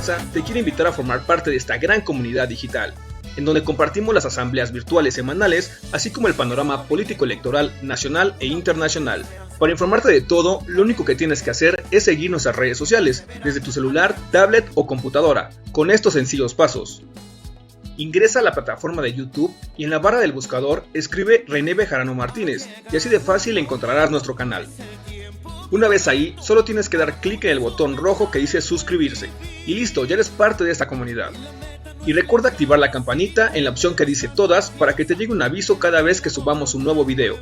Esperanza te quiere invitar a formar parte de esta gran comunidad digital, en donde compartimos las asambleas virtuales semanales, así como el panorama político-electoral nacional e internacional. Para informarte de todo, lo único que tienes que hacer es seguir nuestras redes sociales, desde tu celular, tablet o computadora, con estos sencillos pasos. Ingresa a la plataforma de YouTube y en la barra del buscador escribe René Bejarano Martínez y así de fácil encontrarás nuestro canal. Una vez ahí, solo tienes que dar clic en el botón rojo que dice suscribirse y listo, ya eres parte de esta comunidad. Y recuerda activar la campanita en la opción que dice todas para que te llegue un aviso cada vez que subamos un nuevo video.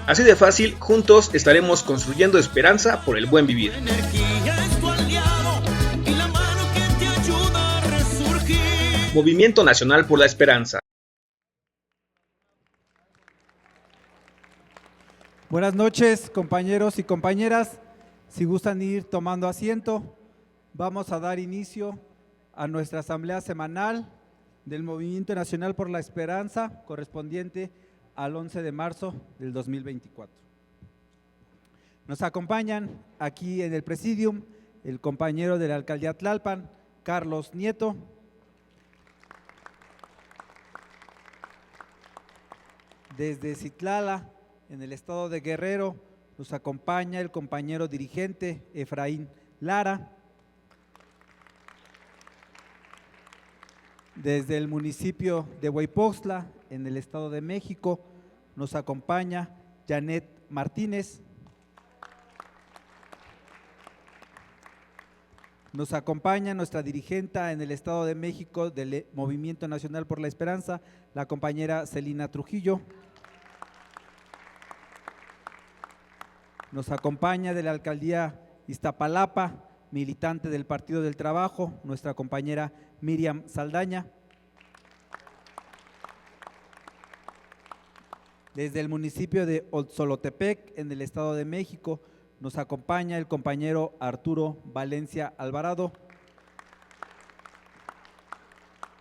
Así de fácil, juntos estaremos construyendo esperanza por el buen vivir. Movimiento Nacional por la Esperanza. Buenas noches, compañeros y compañeras. Si gustan ir tomando asiento, vamos a dar inicio a nuestra asamblea semanal del Movimiento Nacional por la Esperanza, correspondiente al 11 de marzo del 2024. Nos acompañan aquí en el presidium el compañero de la Alcaldía Tlalpan, Carlos Nieto. Desde Citlala, en el estado de Guerrero, nos acompaña el compañero dirigente Efraín Lara. Desde el municipio de Huaypoxtla, en el estado de México, nos acompaña Janet Martínez. Nos acompaña nuestra dirigenta en el estado de México del Movimiento Nacional por la Esperanza, la compañera Celina Trujillo. Nos acompaña de la alcaldía Iztapalapa, militante del Partido del Trabajo, nuestra compañera Miriam Saldaña. Desde el municipio de Otzolotepec, en el estado de México, nos acompaña el compañero Arturo Valencia Alvarado.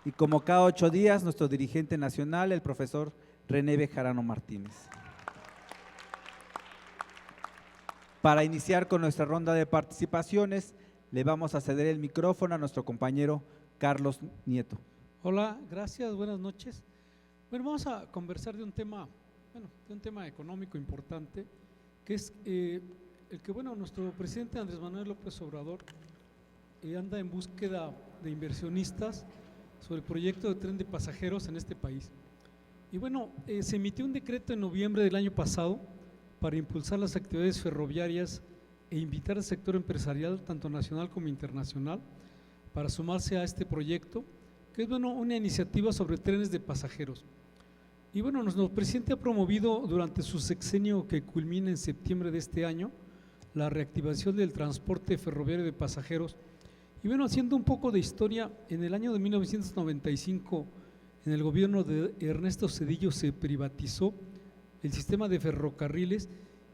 Y como cada 8 días, nuestro dirigente nacional, el profesor René Bejarano Martínez. Para iniciar con nuestra ronda de participaciones, le vamos a ceder el micrófono a nuestro compañero Carlos Nieto. Hola, gracias, buenas noches. Bueno, vamos a conversar de un tema, económico importante, que es el que, nuestro presidente Andrés Manuel López Obrador anda en búsqueda de inversionistas sobre el proyecto de tren de pasajeros en este país. Y se emitió un decreto en noviembre del año pasado para impulsar las actividades ferroviarias e invitar al sector empresarial, tanto nacional como internacional, para sumarse a este proyecto, que es una iniciativa sobre trenes de pasajeros. Y nuestro presidente ha promovido durante su sexenio, que culmina en septiembre de este año, la reactivación del transporte ferroviario de pasajeros. Y haciendo un poco de historia, en el año de 1995, en el gobierno de Ernesto Zedillo, se privatizó el sistema de ferrocarriles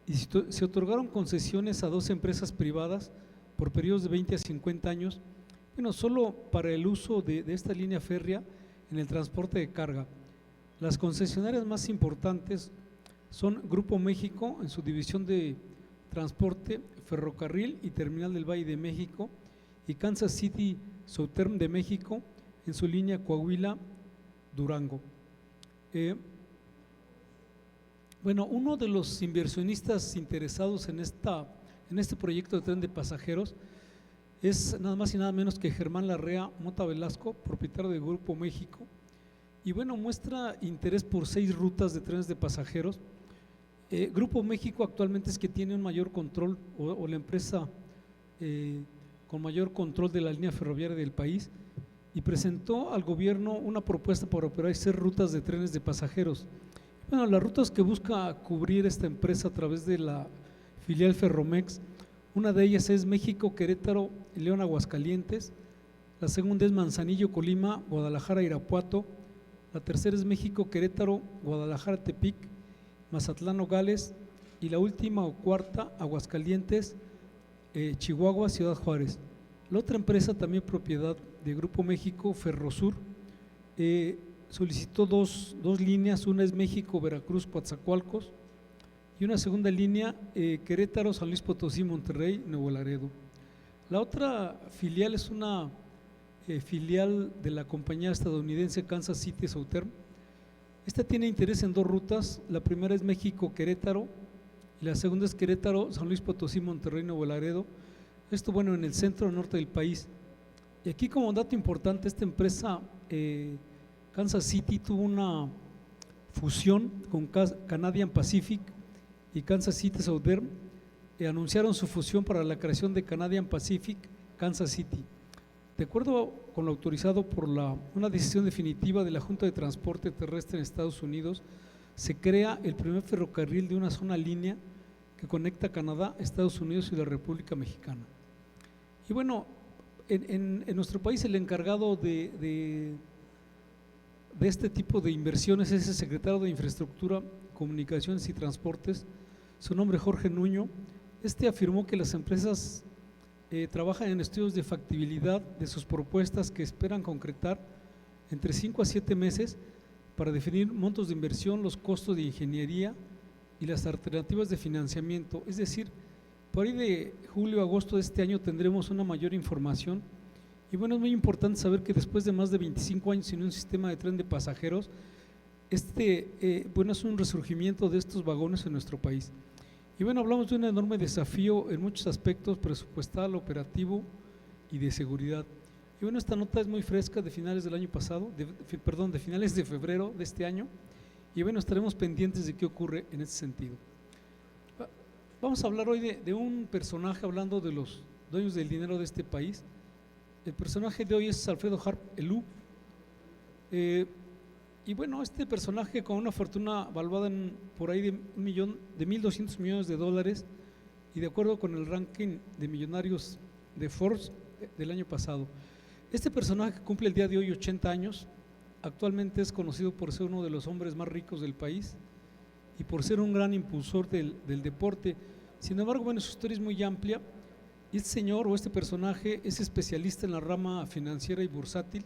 y se otorgaron concesiones a 2 empresas privadas por periodos de 20 a 50 años, solo para el uso de esta línea férrea en el transporte de carga. Las concesionarias más importantes son Grupo México en su división de transporte, ferrocarril y terminal del Valle de México, y Kansas City Southern de México en su línea Coahuila-Durango. Uno de los inversionistas interesados en este proyecto de tren de pasajeros es nada más y nada menos que Germán Larrea Mota Velasco, propietario de Grupo México, y muestra interés por 6 rutas de trenes de pasajeros. Grupo México actualmente es que tiene un mayor control o la empresa con mayor control de la línea ferroviaria del país, y presentó al gobierno una propuesta para operar 6 rutas de trenes de pasajeros. Las rutas que busca cubrir esta empresa a través de la filial Ferromex, una de ellas es México, Querétaro, León, Aguascalientes. La segunda es Manzanillo, Colima, Guadalajara, Irapuato. La tercera es México, Querétaro, Guadalajara, Tepic, Mazatlán, Nogales. Y la última o cuarta, Aguascalientes, Chihuahua, Ciudad Juárez. La otra empresa, también propiedad de Grupo México, Ferrosur, solicitó dos líneas. Una es México, Veracruz, Coatzacoalcos, y una segunda línea Querétaro, San Luis Potosí, Monterrey, Nuevo Laredo. La otra filial es una filial de la compañía estadounidense Kansas City Southern. Esta tiene interés en dos rutas, la primera es México-Querétaro y la segunda es Querétaro-San Luis Potosí, Monterrey, Nuevo Laredo. Esto bueno en el centro norte del país. Y aquí como dato importante, esta empresa Kansas City tuvo una fusión con Canadian Pacific y Kansas City Southern. Anunciaron su fusión para la creación de Canadian Pacific Kansas City. De acuerdo con lo autorizado por una decisión definitiva de la Junta de Transporte Terrestre en Estados Unidos, se crea el primer ferrocarril de una sola línea que conecta Canadá, Estados Unidos y la República Mexicana. Y bueno, en nuestro país el encargado de este tipo de inversiones es el secretario de Infraestructura, Comunicaciones y Transportes, su nombre es Jorge Nuño. Este afirmó que las empresas trabajan en estudios de factibilidad de sus propuestas que esperan concretar entre 5 a 7 meses para definir montos de inversión, los costos de ingeniería y las alternativas de financiamiento. Es decir, por ahí de julio a agosto de este año tendremos una mayor información. Y bueno, es muy importante saber que después de más de 25 años sin un sistema de tren de pasajeros, bueno, es un resurgimiento de estos vagones en nuestro país. Y bueno, hablamos de un enorme desafío en muchos aspectos, presupuestal, operativo y de seguridad. Y bueno, esta nota es muy fresca, de finales del año pasado, de finales de febrero de este año. Y bueno, estaremos pendientes de qué ocurre en ese sentido. Vamos a hablar hoy de un personaje, hablando de los dueños del dinero de este país. El personaje de hoy es Alfredo Harp Elú. Y bueno, este personaje con una fortuna valuada en por ahí de 1.200 millones de dólares, y de acuerdo con el ranking de millonarios de Forbes del año pasado. Este personaje cumple el día de hoy 80 años, actualmente es conocido por ser uno de los hombres más ricos del país y por ser un gran impulsor del deporte. Sin embargo, bueno, su historia es muy amplia y este señor o este personaje es especialista en la rama financiera y bursátil.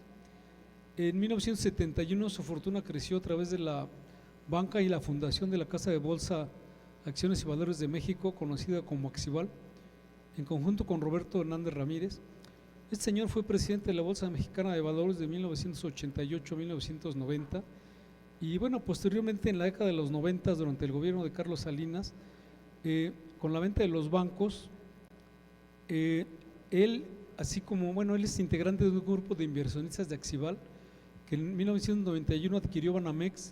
En 1971 su fortuna creció a través de la banca y la fundación de la Casa de Bolsa, Acciones y Valores de México, conocida como Axival, en conjunto con Roberto Hernández Ramírez. Este señor fue presidente de la Bolsa Mexicana de Valores de 1988 a 1990 y bueno, posteriormente en la década de los 90, durante el gobierno de Carlos Salinas, con la venta de los bancos, él, así como, bueno, él es integrante de un grupo de inversionistas de Axival, que en 1991 adquirió Banamex,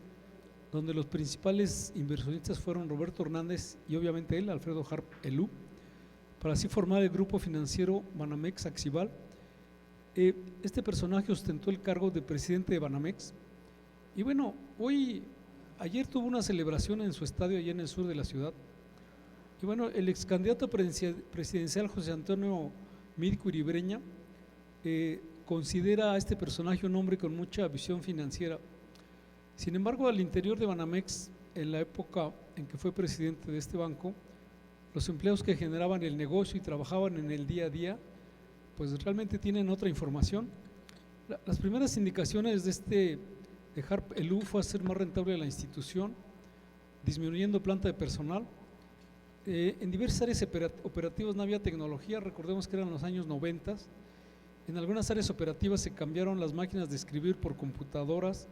donde los principales inversionistas fueron Roberto Hernández y obviamente él, Alfredo Harp Elú, para así formar el grupo financiero Banamex Axival. Este personaje ostentó el cargo de presidente de Banamex y bueno, ayer tuvo una celebración en su estadio allá en el sur de la ciudad. Y bueno, el ex candidato presidencial José Antonio Meade Curibreña considera a este personaje un hombre con mucha visión financiera. Sin embargo, al interior de Banamex, en la época en que fue presidente de este banco, los empleados que generaban el negocio y trabajaban en el día a día, pues realmente tienen otra información. Las primeras indicaciones de Harp Elú fue hacer más rentable la institución, disminuyendo planta de personal. En diversas áreas operativas no había tecnología, recordemos que eran los años 90. En algunas áreas operativas se cambiaron las máquinas de escribir por computadoras,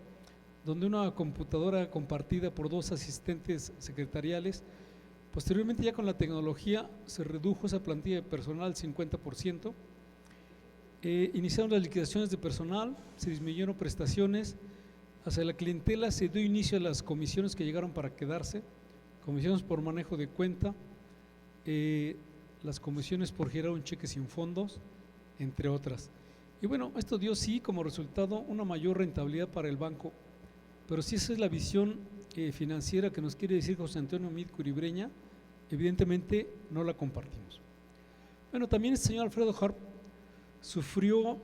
donde una computadora compartida por 2 asistentes secretariales. Posteriormente, ya con la tecnología, se redujo esa plantilla de personal al 50%. Iniciaron las liquidaciones de personal, se disminuyeron prestaciones. Hacia la clientela se dio inicio a las comisiones que llegaron para quedarse, comisiones por manejo de cuenta, las comisiones por girar un cheque sin fondos, entre otras. Y bueno, esto dio sí como resultado una mayor rentabilidad para el banco, pero si esa es la visión financiera que nos quiere decir José Antonio Meade Curibreña, evidentemente no la compartimos. Bueno, también el señor Alfredo Harp sufrió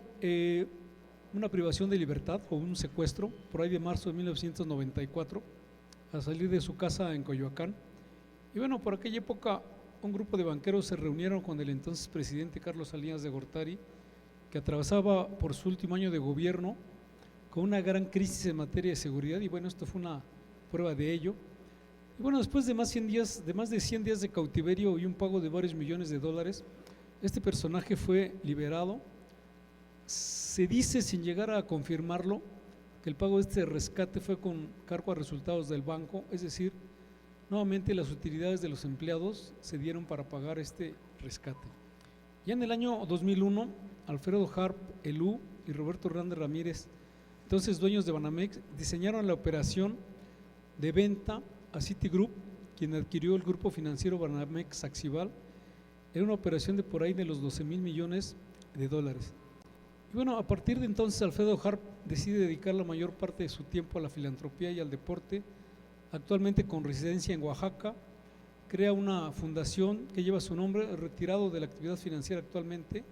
una privación de libertad o un secuestro por ahí de marzo de 1994 al salir de su casa en Coyoacán. Y bueno, por aquella época un grupo de banqueros se reunieron con el entonces presidente Carlos Salinas de Gortari, que atravesaba por su último año de gobierno con una gran crisis en materia de seguridad, y bueno, esto fue una prueba de ello. Y bueno, después de más de 100 días de cautiverio y un pago de varios millones de dólares, Este personaje fue liberado. Se dice, sin llegar a confirmarlo, que el pago de este rescate fue con cargo a resultados del banco, es decir, nuevamente las utilidades de los empleados se dieron para pagar este rescate. Ya en el año 2001, Alfredo Harp Elú y Roberto Hernández Ramírez, entonces dueños de Banamex, diseñaron la operación de venta a Citigroup, quien adquirió el grupo financiero Banamex Axival. Era una operación de por ahí de los 12,000 millones de dólares. Y bueno, a partir de entonces Alfredo Harp decide dedicar la mayor parte de su tiempo a la filantropía y al deporte, actualmente con residencia en Oaxaca. Crea una fundación que lleva su nombre, retirado de la actividad financiera actualmente,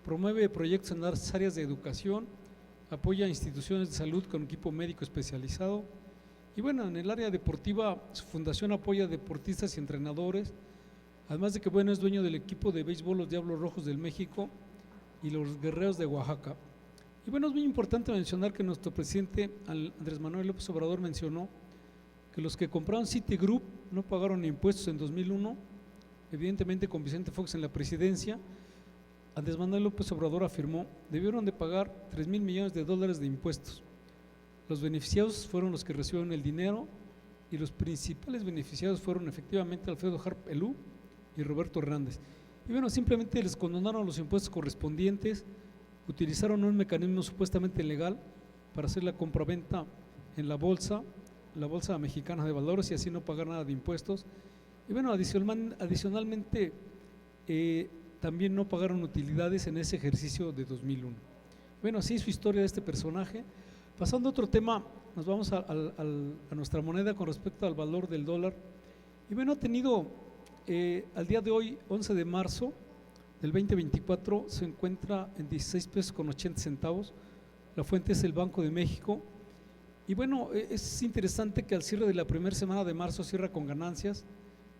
promueve proyectos en las áreas de educación, apoya a instituciones de salud con equipo médico especializado y bueno, en el área deportiva su fundación apoya a deportistas y entrenadores, además de que bueno, es dueño del equipo de béisbol los Diablos Rojos del México y los Guerreros de Oaxaca. Y bueno, es muy importante mencionar que nuestro presidente Andrés Manuel López Obrador mencionó que los que compraron Citigroup no pagaron impuestos en 2001, evidentemente con Vicente Fox en la presidencia. Andrés Manuel López Obrador afirmó, debieron de pagar 3,000 millones de dólares de impuestos. Los beneficiados fueron los que recibieron el dinero y los principales beneficiados fueron efectivamente Alfredo Harp Elú y Roberto Hernández. Y bueno, simplemente les condonaron los impuestos correspondientes, utilizaron un mecanismo supuestamente legal para hacer la compraventa en la Bolsa Mexicana de Valores y así no pagar nada de impuestos. Y bueno, adicionalmente también no pagaron utilidades en ese ejercicio de 2001. Bueno, así es su historia de este personaje. Pasando a otro tema, nos vamos a nuestra moneda con respecto al valor del dólar. Y bueno, ha tenido al día de hoy, 11 de marzo del 2024, se encuentra en 16 pesos con 80 centavos. La fuente es el Banco de México. Y bueno, es interesante que al cierre de la primera semana de marzo cierra con ganancias,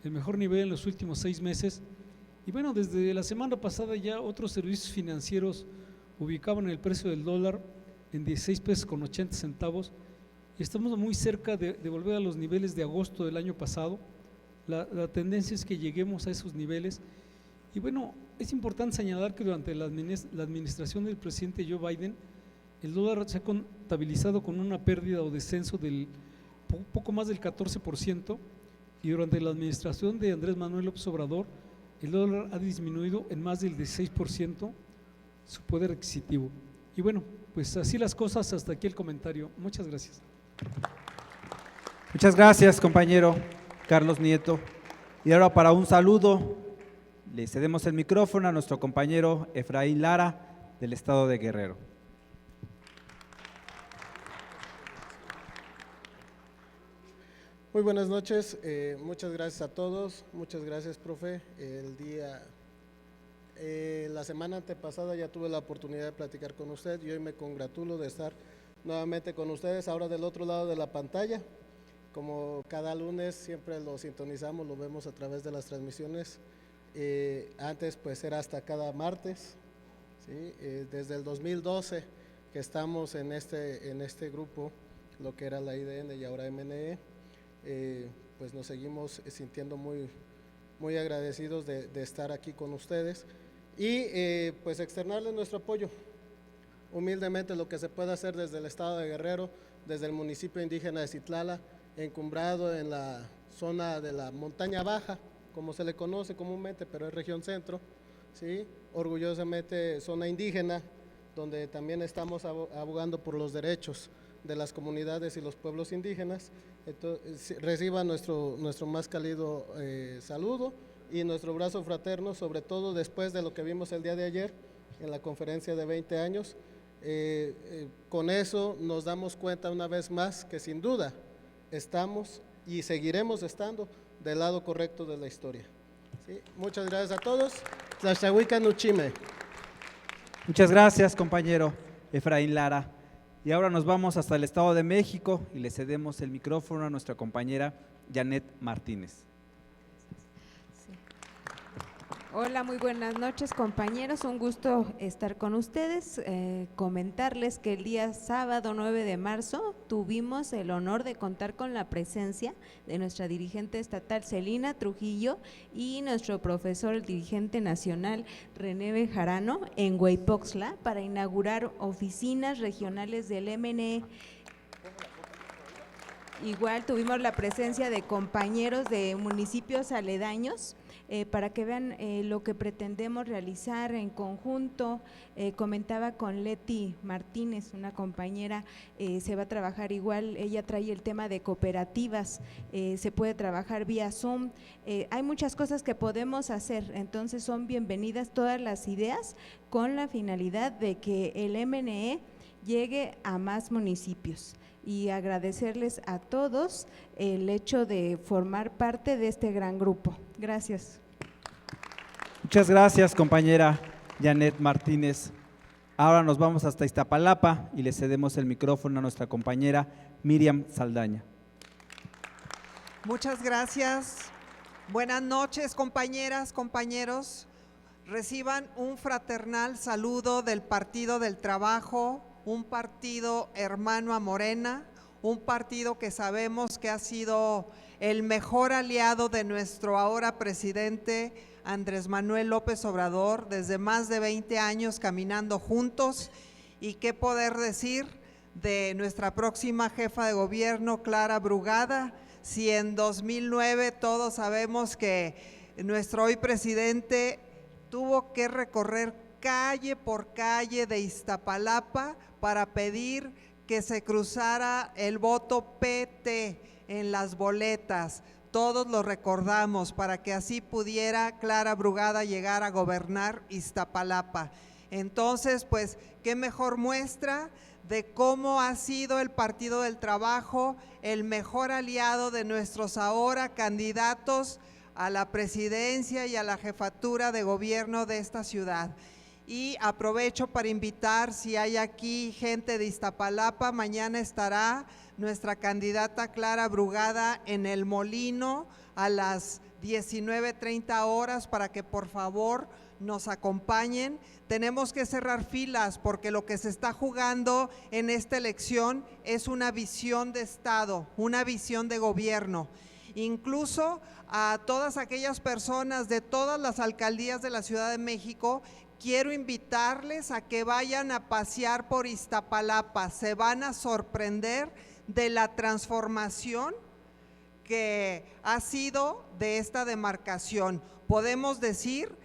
el mejor nivel en los últimos 6 meses. Y bueno, desde la semana pasada ya otros servicios financieros ubicaban el precio del dólar en 16 pesos con 80 centavos y estamos muy cerca de volver a los niveles de agosto del año pasado. La tendencia es que lleguemos a esos niveles. Y bueno, es importante señalar que durante la administración del presidente Joe Biden, el dólar se ha contabilizado con una pérdida o descenso del poco más del 14%, y durante la administración de Andrés Manuel López Obrador, el dólar ha disminuido en más del 16% su poder adquisitivo. Y bueno, pues así las cosas, hasta aquí el comentario. Muchas gracias. Muchas gracias, compañero Carlos Nieto. Y ahora para un saludo, le cedemos el micrófono a nuestro compañero Efraín Lara, del estado de Guerrero. Muy buenas noches, muchas gracias a todos, muchas gracias, profe. La semana antepasada ya tuve la oportunidad de platicar con usted y hoy me congratulo de estar nuevamente con ustedes, ahora del otro lado de la pantalla. Como cada lunes siempre lo sintonizamos, lo vemos a través de las transmisiones. Antes pues era hasta cada martes, ¿sí? Desde el 2012 que estamos en este grupo, lo que era la IDN y ahora MNE. Pues nos seguimos sintiendo muy agradecidos de estar aquí con ustedes y pues externarles nuestro apoyo, humildemente lo que se puede hacer desde el estado de Guerrero, desde el municipio indígena de Citlala, encumbrado en la zona de la montaña baja, como se le conoce comúnmente, pero es región centro, ¿sí? Orgullosamente zona indígena, donde también estamos abogando por los derechos de las comunidades y los pueblos indígenas. Entonces, reciba nuestro más cálido saludo y nuestro abrazo fraterno, sobre todo después de lo que vimos el día de ayer en la conferencia de 20 años. Con eso nos damos cuenta una vez más que sin duda estamos y seguiremos estando del lado correcto de la historia. ¿Sí? Muchas gracias a todos. Muchas gracias, compañero Efraín Lara. Y ahora nos vamos hasta el Estado de México y le cedemos el micrófono a nuestra compañera Janet Martínez. Hola, muy buenas noches, compañeros. Un gusto estar con ustedes. Comentarles que el día sábado 9 de marzo tuvimos el honor de contar con la presencia de nuestra dirigente estatal Celina Trujillo y nuestro profesor, el dirigente nacional René Bejarano, en Hueypoxtla para inaugurar oficinas regionales del MNE. Igual tuvimos la presencia de compañeros de municipios aledaños para que vean lo que pretendemos realizar en conjunto. Comentaba con Leti Martínez, una compañera, se va a trabajar igual, ella trae el tema de cooperativas, se puede trabajar vía Zoom, hay muchas cosas que podemos hacer, entonces son bienvenidas todas las ideas con la finalidad de que el MNE llegue a más municipios. Y agradecerles a todos el hecho de formar parte de este gran grupo. Gracias. Muchas gracias, compañera Janet Martínez. Ahora nos vamos hasta Iztapalapa y le cedemos el micrófono a nuestra compañera Miriam Saldaña. Muchas gracias. Buenas noches, compañeras, compañeros. Reciban un fraternal saludo del Partido del Trabajo, un partido hermano a Morena, un partido que sabemos que ha sido el mejor aliado de nuestro ahora presidente Andrés Manuel López Obrador, desde más de 20 años caminando juntos. Y qué poder decir de nuestra próxima jefa de gobierno, Clara Brugada, si en 2009 todos sabemos que nuestro hoy presidente tuvo que recorrer calle por calle de Iztapalapa para pedir que se cruzara el voto PT en las boletas. Todos lo recordamos, para que así pudiera Clara Brugada llegar a gobernar Iztapalapa. Entonces, pues, qué mejor muestra de cómo ha sido el Partido del Trabajo el mejor aliado de nuestros ahora candidatos a la presidencia y a la jefatura de gobierno de esta ciudad. Y aprovecho para invitar, si hay aquí gente de Iztapalapa, mañana estará nuestra candidata Clara Brugada en El Molino a las 19:30 horas para que por favor nos acompañen. Tenemos que cerrar filas porque lo que se está jugando en esta elección es una visión de Estado, una visión de gobierno. Incluso a todas aquellas personas de todas las alcaldías de la Ciudad de México, quiero invitarles a que vayan a pasear por Iztapalapa. Se van a sorprender de la transformación que ha sido de esta demarcación. Podemos decir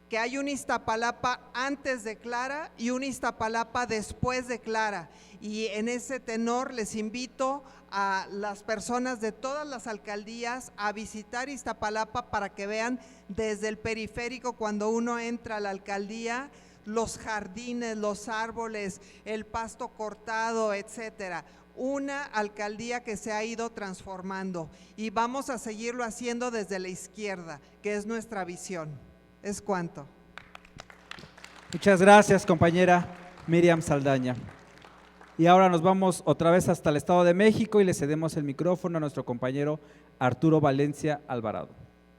que hay un Iztapalapa antes de Clara y un Iztapalapa después de Clara. Y en ese tenor les invito a las personas de todas las alcaldías a visitar Iztapalapa para que vean desde el periférico, cuando uno entra a la alcaldía, los jardines, los árboles, el pasto cortado, etcétera. Una alcaldía que se ha ido transformando y vamos a seguirlo haciendo desde la izquierda, que es nuestra visión. Es cuanto. Muchas gracias, compañera Miriam Saldaña. Y ahora nos vamos otra vez hasta el Estado de México y le cedemos el micrófono a nuestro compañero Arturo Valencia Alvarado.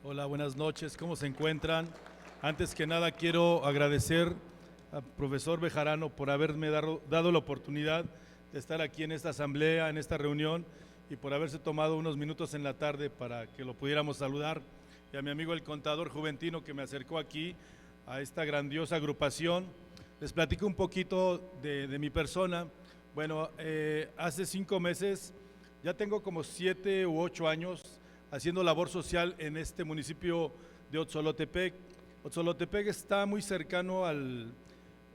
Hola, buenas noches, ¿cómo se encuentran? Antes que nada quiero agradecer al profesor Bejarano por haberme dado la oportunidad de estar aquí en esta asamblea, en esta reunión, y por haberse tomado unos minutos en la tarde para que lo pudiéramos saludar, y a mi amigo el contador juventino que me acercó aquí a esta grandiosa agrupación. Les platico un poquito de mi persona. Bueno, hace 5 meses, ya tengo como 7 u 8 años haciendo labor social en este municipio de Otzolotepec. Otzolotepec está muy cercano al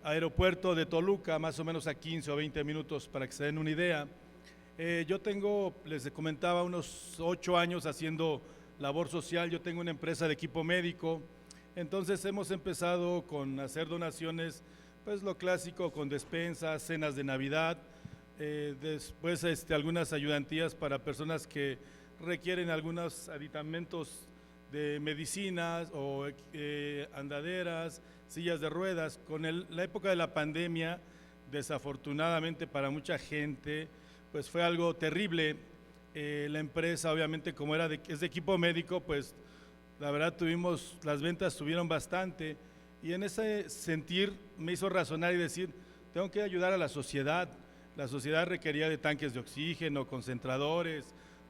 aeropuerto de Toluca, más o menos a 15 o 20 minutos, para que se den una idea. Yo tengo, les comentaba, unos 8 años haciendo labor social. Yo tengo una empresa de equipo médico, entonces hemos empezado con hacer donaciones, pues lo clásico, con despensas, cenas de Navidad, después algunas ayudantías para personas que requieren algunos aditamentos de medicinas o andaderas, sillas de ruedas. Con la época de la pandemia, desafortunadamente para mucha gente, pues fue algo terrible. La empresa, obviamente, como es de equipo médico, pues la verdad las ventas subieron bastante y en ese sentir me hizo razonar y decir, tengo que ayudar a la sociedad requería de tanques de oxígeno, concentradores,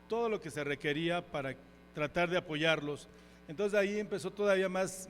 todo lo que se requería para tratar de apoyarlos. Entonces ahí empezó todavía más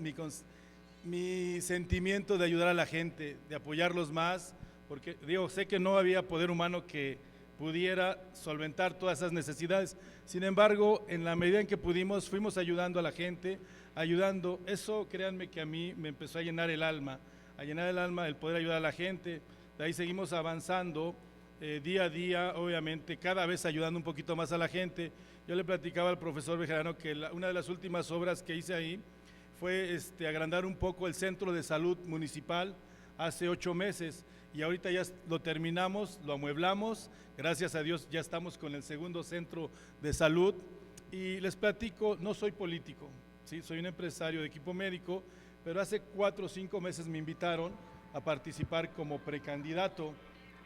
mi sentimiento de ayudar a la gente, de apoyarlos más, porque sé que no había poder humano que pudiera solventar todas esas necesidades. Sin embargo, en la medida en que pudimos, fuimos ayudando a la gente, ayudando. Eso, créanme que a mí me empezó a llenar el alma el poder ayudar a la gente. De ahí seguimos avanzando día a día, obviamente, cada vez ayudando un poquito más a la gente. Yo le platicaba al profesor Bejarano que una de las últimas obras que hice ahí fue agrandar un poco el centro de salud municipal hace 8 meses y ahorita ya lo terminamos, lo amueblamos, gracias a Dios ya estamos con el segundo centro de salud y les platico, no soy político, ¿sí? Soy un empresario de equipo médico, pero hace 4 o 5 meses me invitaron a participar como precandidato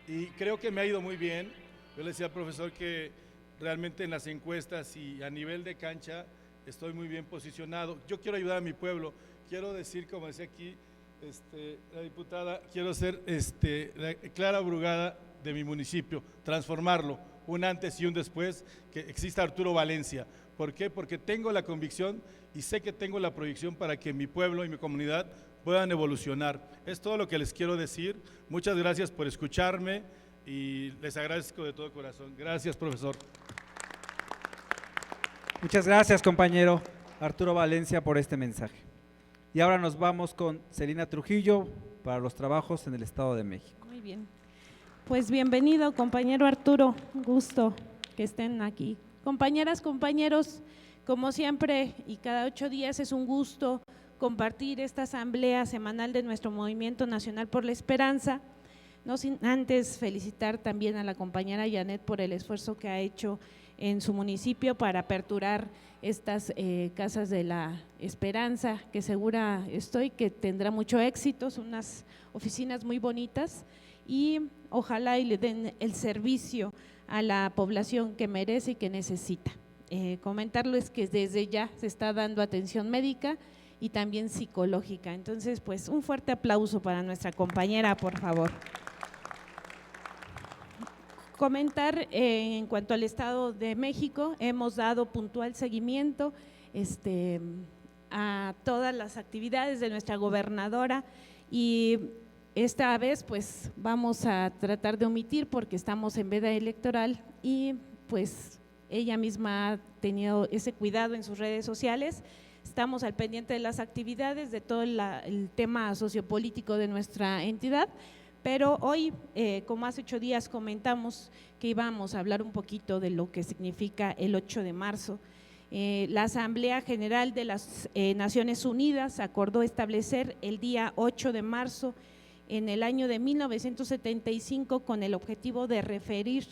y creo que me ha ido muy bien. Yo le decía al profesor que realmente en las encuestas y a nivel de cancha estoy muy bien posicionado. Yo quiero ayudar a mi pueblo, quiero decir, como decía aquí la diputada, quiero ser la Clara Brugada de mi municipio, transformarlo, un antes y un después, que exista Arturo Valencia. ¿Por qué? Porque tengo la convicción y sé que tengo la proyección para que mi pueblo y mi comunidad puedan evolucionar. Es todo lo que les quiero decir. Muchas gracias por escucharme y les agradezco de todo corazón. Gracias, profesor. Muchas gracias, compañero Arturo Valencia, por este mensaje. Y ahora nos vamos con Celina Trujillo para los trabajos en el Estado de México. Muy bien. Pues bienvenido, compañero Arturo. Un gusto que estén aquí. Compañeras, compañeros, como siempre y cada 8 días es un gusto compartir esta asamblea semanal de nuestro Movimiento Nacional por la Esperanza. No sin antes felicitar también a la compañera Janet por el esfuerzo que ha hecho en su municipio para aperturar estas casas de la esperanza, que segura estoy que tendrá mucho éxito. Son unas oficinas muy bonitas y ojalá y le den el servicio a la población que merece y que necesita. Comentarles que desde ya se está dando atención médica y también psicológica. Entonces, pues un fuerte aplauso para nuestra compañera, por favor. Comentar en cuanto al Estado de México, hemos dado puntual seguimiento a todas las actividades de nuestra gobernadora y esta vez pues vamos a tratar de omitir porque estamos en veda electoral y pues ella misma ha tenido ese cuidado en sus redes sociales. Estamos al pendiente de las actividades, de todo el tema sociopolítico de nuestra entidad. Pero hoy, como hace 8 días comentamos que íbamos a hablar un poquito de lo que significa el 8 de marzo. La Asamblea General de las Naciones Unidas acordó establecer el día 8 de marzo en el año de 1975 con el objetivo de referir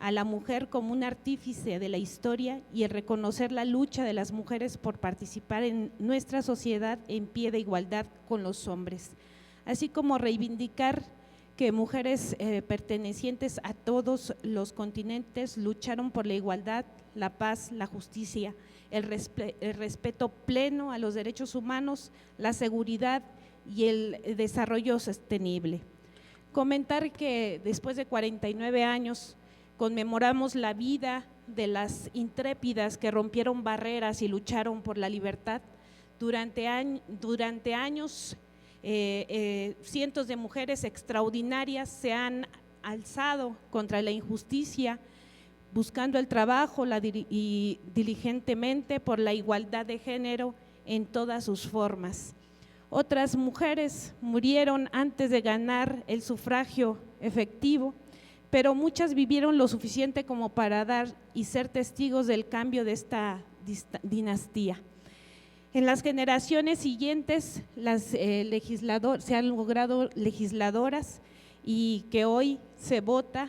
a la mujer como un artífice de la historia y el reconocer la lucha de las mujeres por participar en nuestra sociedad en pie de igualdad con los hombres, así como reivindicar que mujeres pertenecientes a todos los continentes lucharon por la igualdad, la paz, la justicia, el respeto pleno a los derechos humanos, la seguridad y el desarrollo sostenible. Comentar que después de 49 años conmemoramos la vida de las intrépidas que rompieron barreras y lucharon por la libertad. Durante años, cientos de mujeres extraordinarias se han alzado contra la injusticia, buscando el trabajo y diligentemente por la igualdad de género en todas sus formas. Otras mujeres murieron antes de ganar el sufragio efectivo, pero muchas vivieron lo suficiente como para dar y ser testigos del cambio de esta dinastía. En las generaciones siguientes se han logrado legisladoras y que hoy se vota,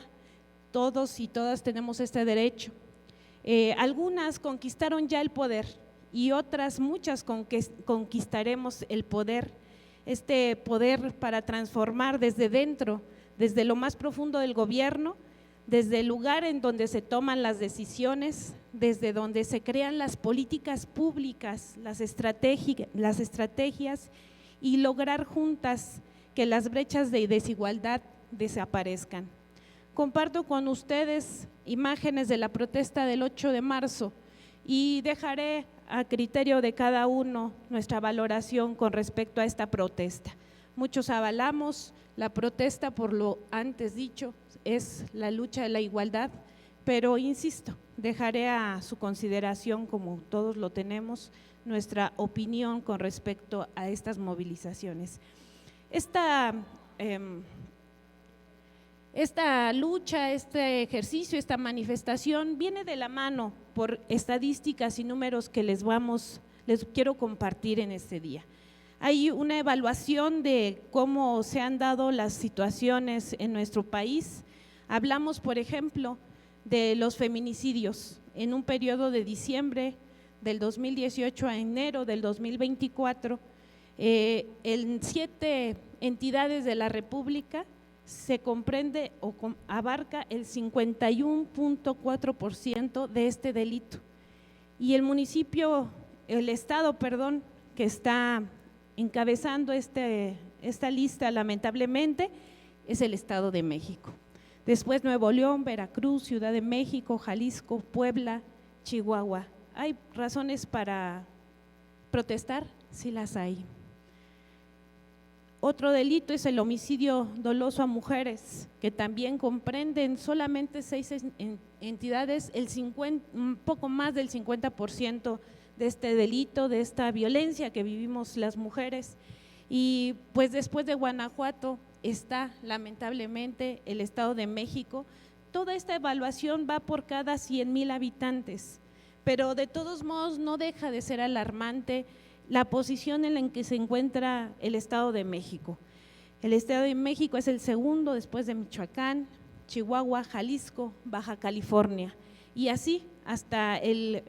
todos y todas tenemos este derecho. Algunas conquistaron ya el poder y otras muchas conquistaremos el poder, este poder para transformar desde dentro, desde lo más profundo del gobierno, desde el lugar en donde se toman las decisiones, desde donde se crean las políticas públicas, las estrategias y lograr juntas que las brechas de desigualdad desaparezcan. Comparto con ustedes imágenes de la protesta del 8 de marzo y dejaré a criterio de cada uno nuestra valoración con respecto a esta protesta. Muchos avalamos la protesta por lo antes dicho, es la lucha de la igualdad, pero insisto, dejaré a su consideración, como todos lo tenemos, nuestra opinión con respecto a estas movilizaciones. Esta lucha, este ejercicio, esta manifestación viene de la mano por estadísticas y números que les quiero compartir en este día. Hay una evaluación de cómo se han dado las situaciones en nuestro país. Hablamos, por ejemplo, de los feminicidios en un periodo de diciembre del 2018 a enero del 2024, en 7 entidades de la República se comprende o abarca el 51.4% de este delito. Y el estado que está encabezando esta lista, lamentablemente, es el Estado de México. Después Nuevo León, Veracruz, Ciudad de México, Jalisco, Puebla, Chihuahua. ¿Hay razones para protestar? Sí las hay. Otro delito es el homicidio doloso a mujeres, que también comprenden solamente 6 entidades, un poco más del 50% de este delito, de esta violencia que vivimos las mujeres. Y pues después de Guanajuato está lamentablemente el Estado de México. Toda esta evaluación va por cada 100,000 habitantes, pero de todos modos no deja de ser alarmante la posición en la que se encuentra el Estado de México. El Estado de México es el segundo después de Michoacán, Chihuahua, Jalisco, Baja California, y así hasta el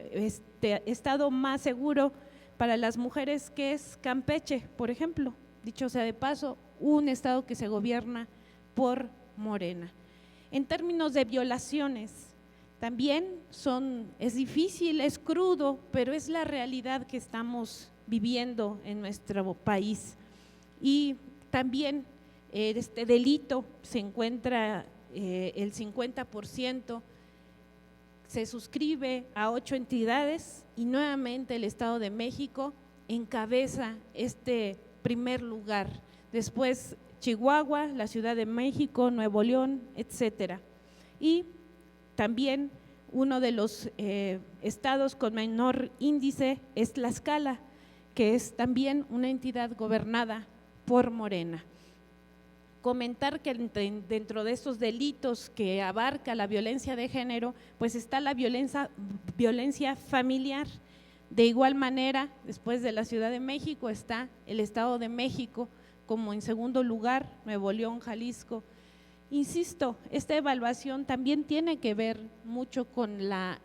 estado más seguro para las mujeres, que es Campeche, por ejemplo. Dicho sea de paso, un estado que se gobierna por Morena. En términos de violaciones, también es difícil, es crudo, pero es la realidad que estamos viviendo en nuestro país. Y también este delito se encuentra el 50%, se suscribe a 8 entidades y nuevamente el Estado de México encabeza este primer lugar. Después Chihuahua, la Ciudad de México, Nuevo León, etcétera. Y también uno de los estados con menor índice es Tlaxcala, que es también una entidad gobernada por Morena. Comentar que dentro de estos delitos que abarca la violencia de género, pues está la violencia familiar. De igual manera, después de la Ciudad de México está el Estado de México, como en segundo lugar, Nuevo León, Jalisco. Insisto, esta evaluación también tiene que ver mucho con la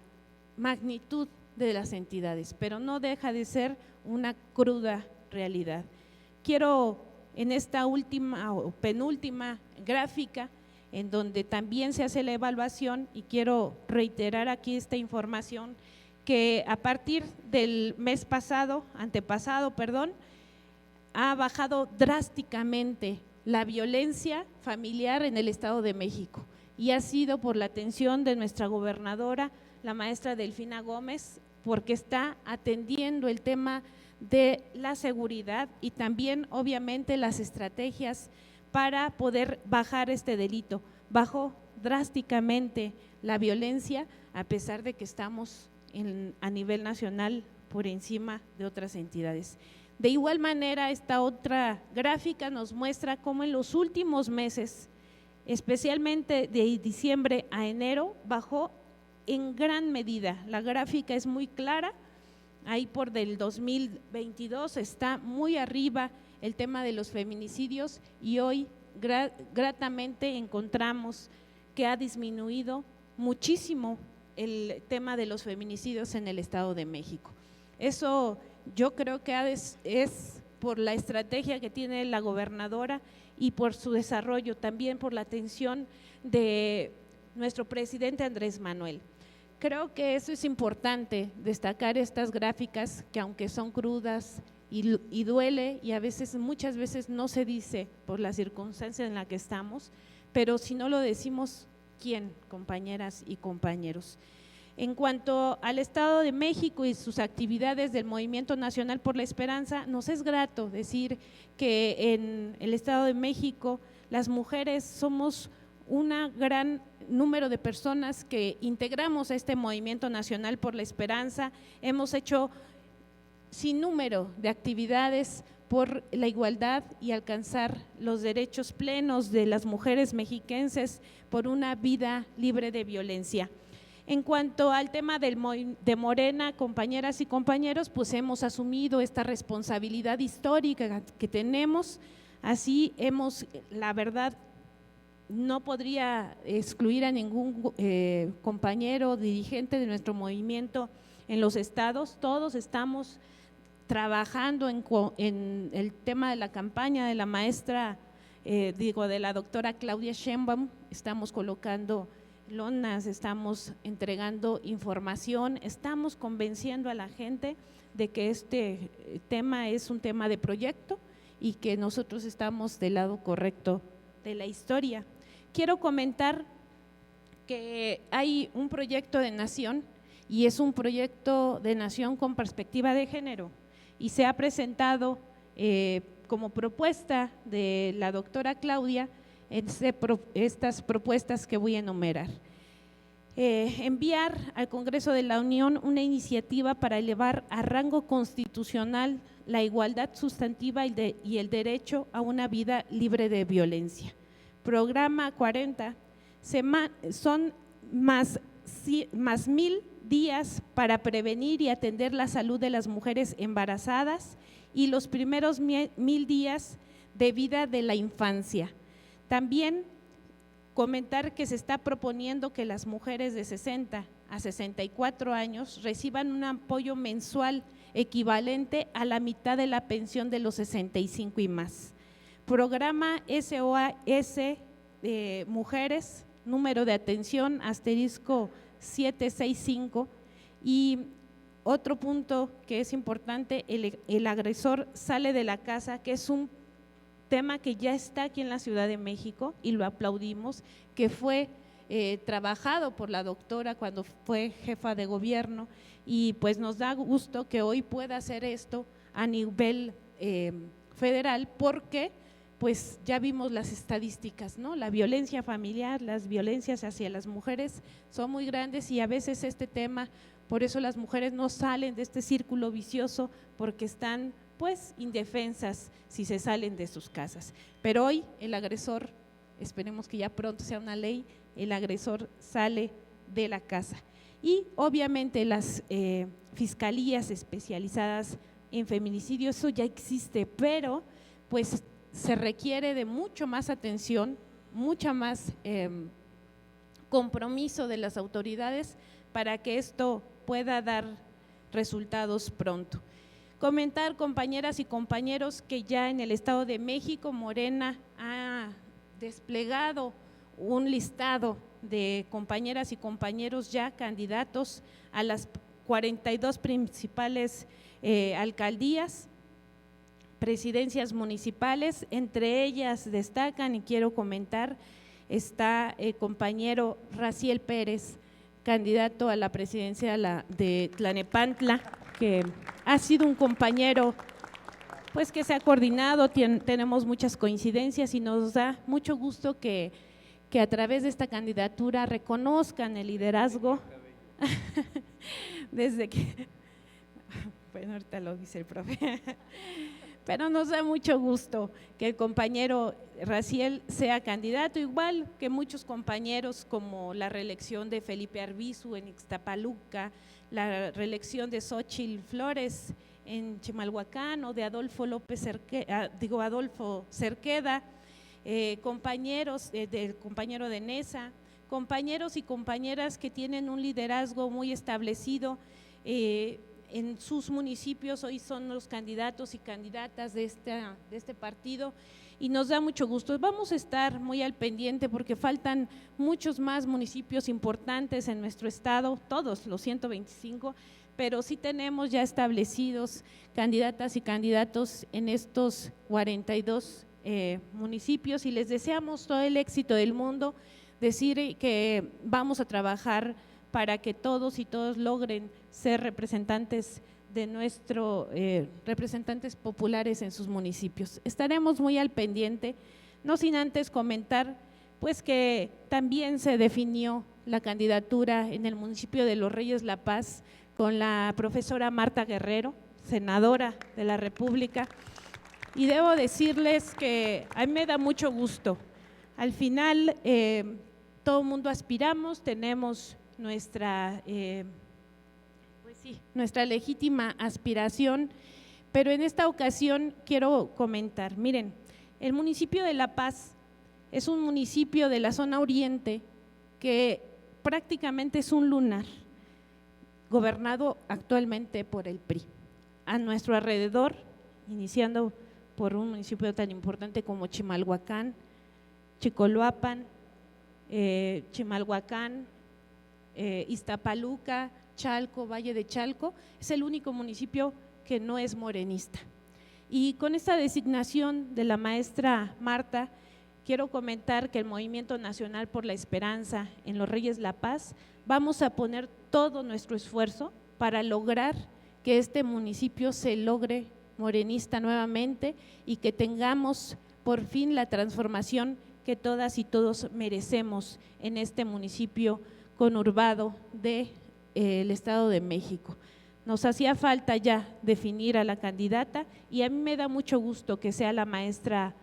magnitud de las entidades, pero no deja de ser una cruda realidad. Quiero en esta última o penúltima gráfica, en donde también se hace la evaluación, y quiero reiterar aquí esta información, que a partir del mes antepasado, ha bajado drásticamente la violencia familiar en el Estado de México, y ha sido por la atención de nuestra gobernadora, la maestra Delfina Gómez, porque está atendiendo el tema de la seguridad y también obviamente las estrategias para poder bajar este delito. Bajó drásticamente la violencia, a pesar de que estamos a nivel nacional por encima de otras entidades. De igual manera, esta otra gráfica nos muestra cómo en los últimos meses, especialmente de diciembre a enero, bajó en gran medida. La gráfica es muy clara. Ahí por del 2022 está muy arriba el tema de los feminicidios, y hoy gratamente encontramos que ha disminuido muchísimo el tema de los feminicidios en el Estado de México. Eso yo creo que es por la estrategia que tiene la gobernadora y por su desarrollo, también por la atención de nuestro presidente Andrés Manuel. Creo que eso es importante, destacar estas gráficas que aunque son crudas y duele y a veces, muchas veces no se dice por la circunstancia en la que estamos, pero si no lo decimos, ¿quién, compañeras y compañeros? En cuanto al Estado de México y sus actividades del Movimiento Nacional por la Esperanza, nos es grato decir que en el Estado de México las mujeres somos un gran número de personas que integramos a este Movimiento Nacional por la Esperanza. Hemos hecho sin número de actividades por la igualdad y alcanzar los derechos plenos de las mujeres mexiquenses por una vida libre de violencia. En cuanto al tema de Morena, compañeras y compañeros, pues hemos asumido esta responsabilidad histórica que tenemos, así la verdad, no podría excluir a ningún compañero dirigente de nuestro movimiento en los estados, todos estamos trabajando en el tema de la campaña de la maestra, de la doctora Claudia Sheinbaum, estamos colocando lonas, estamos entregando información, estamos convenciendo a la gente de que este tema es un tema de proyecto y que nosotros estamos del lado correcto de la historia. Quiero comentar que hay un proyecto de nación y es un proyecto de nación con perspectiva de género y se ha presentado como propuesta de la doctora Claudia estas propuestas que voy a enumerar. Enviar al Congreso de la Unión una iniciativa para elevar a rango constitucional la igualdad sustantiva y el derecho a una vida libre de violencia. Programa 40, son más 1000 días para prevenir y atender la salud de las mujeres embarazadas y los primeros 1000 días de vida de la infancia. También comentar que se está proponiendo que las mujeres de 60 a 64 años reciban un apoyo mensual equivalente a la mitad de la pensión de los 65 y más. Programa SOS Mujeres, número de atención asterisco 765 y otro punto que es importante, el agresor sale de la casa, que es un tema que ya está aquí en la Ciudad de México y lo aplaudimos, que fue trabajado por la doctora cuando fue jefa de gobierno y pues nos da gusto que hoy pueda hacer esto a nivel federal porque pues ya vimos las estadísticas, ¿no? La violencia familiar, las violencias hacia las mujeres son muy grandes y a veces este tema, por eso las mujeres no salen de este círculo vicioso porque están pues indefensas si se salen de sus casas. Pero hoy el agresor, esperemos que ya pronto sea una ley, el agresor sale de la casa. Y obviamente las fiscalías especializadas en feminicidio, eso ya existe, pero pues se requiere de mucho más atención, mucha más compromiso de las autoridades para que esto pueda dar resultados pronto. Comentar, compañeras y compañeros, que ya en el Estado de México Morena ha desplegado un listado de compañeras y compañeros ya candidatos a las 42 principales alcaldías, presidencias municipales, entre ellas destacan y quiero comentar, está el compañero Raciel Pérez, candidato a la presidencia de Tlalnepantla, que ha sido un compañero pues que se ha coordinado, tenemos muchas coincidencias y nos da mucho gusto que a través de esta candidatura reconozcan el liderazgo desde que, bueno, ahorita lo dice el profe, pero nos da mucho gusto que el compañero Raciel sea candidato, igual que muchos compañeros como la reelección de Felipe Arbizu en Ixtapaluca, la reelección de Xóchitl Flores en Chimalhuacán o de Adolfo Cerqueda, compañeros del compañero de Nesa, compañeros y compañeras que tienen un liderazgo muy establecido en sus municipios, hoy son los candidatos y candidatas de este partido y nos da mucho gusto. Vamos a estar muy al pendiente porque faltan muchos más municipios importantes en nuestro estado, todos los 125, pero sí tenemos ya establecidos candidatas y candidatos en estos 42 municipios y les deseamos todo el éxito del mundo, decir que vamos a trabajar para que todos y todos logren ser representantes de representantes populares en sus municipios. Estaremos muy al pendiente, no sin antes comentar pues que también se definió la candidatura en el municipio de Los Reyes La Paz con la profesora Marta Guerrero, senadora de la República, y debo decirles que a mí me da mucho gusto. Al final todo el mundo aspiramos, tenemos nuestra nuestra legítima aspiración, pero en esta ocasión quiero comentar, miren, el municipio de La Paz es un municipio de la zona oriente que prácticamente es un lunar, gobernado actualmente por el PRI. A nuestro alrededor, iniciando por un municipio tan importante como Chimalhuacán, Chicoloapan, Chimalhuacán, Iztapaluca, Chalco, Valle de Chalco, es el único municipio que no es morenista. Y con esta designación de la maestra Marta, quiero comentar que el Movimiento Nacional por la Esperanza en Los Reyes La Paz vamos a poner todo nuestro esfuerzo para lograr que este municipio se logre morenista nuevamente y que tengamos por fin la transformación que todas y todos merecemos en este municipio conurbado del Estado de México. Nos hacía falta ya definir a la candidata y a mí me da mucho gusto que sea la maestra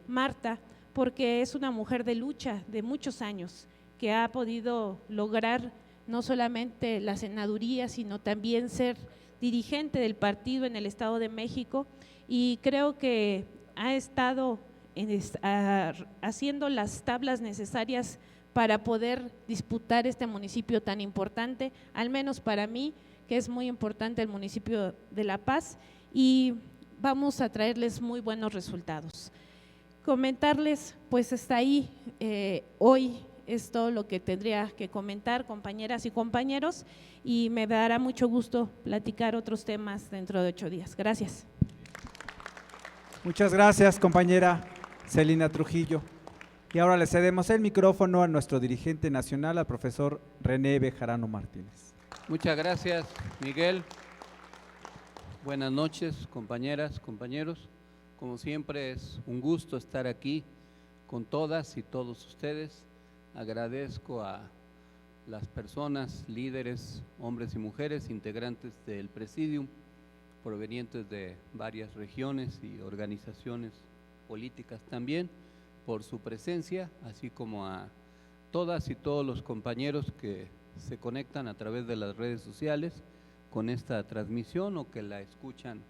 Marta, porque es una mujer de lucha de muchos años que ha podido lograr no solamente la senaduría, sino también ser dirigente del partido en el Estado de México, y creo que ha estado haciendo las tablas necesarias para poder disputar este municipio tan importante, al menos para mí, que es muy importante el municipio de La Paz, y vamos a traerles muy buenos resultados. Comentarles, pues hasta ahí, hoy es todo lo que tendría que comentar, compañeras y compañeros, y me dará mucho gusto platicar otros temas dentro de 8 días. Gracias. Muchas gracias, compañera Celina Trujillo. Y ahora le cedemos el micrófono a nuestro dirigente nacional, al profesor René Bejarano Martínez. Muchas gracias, Miguel. Buenas noches, compañeras, compañeros. Como siempre, es un gusto estar aquí con todas y todos ustedes. Agradezco a las personas, líderes, hombres y mujeres, integrantes del Presidium, provenientes de varias regiones y organizaciones políticas también, por su presencia, así como a todas y todos los compañeros que se conectan a través de las redes sociales con esta transmisión o que la escuchan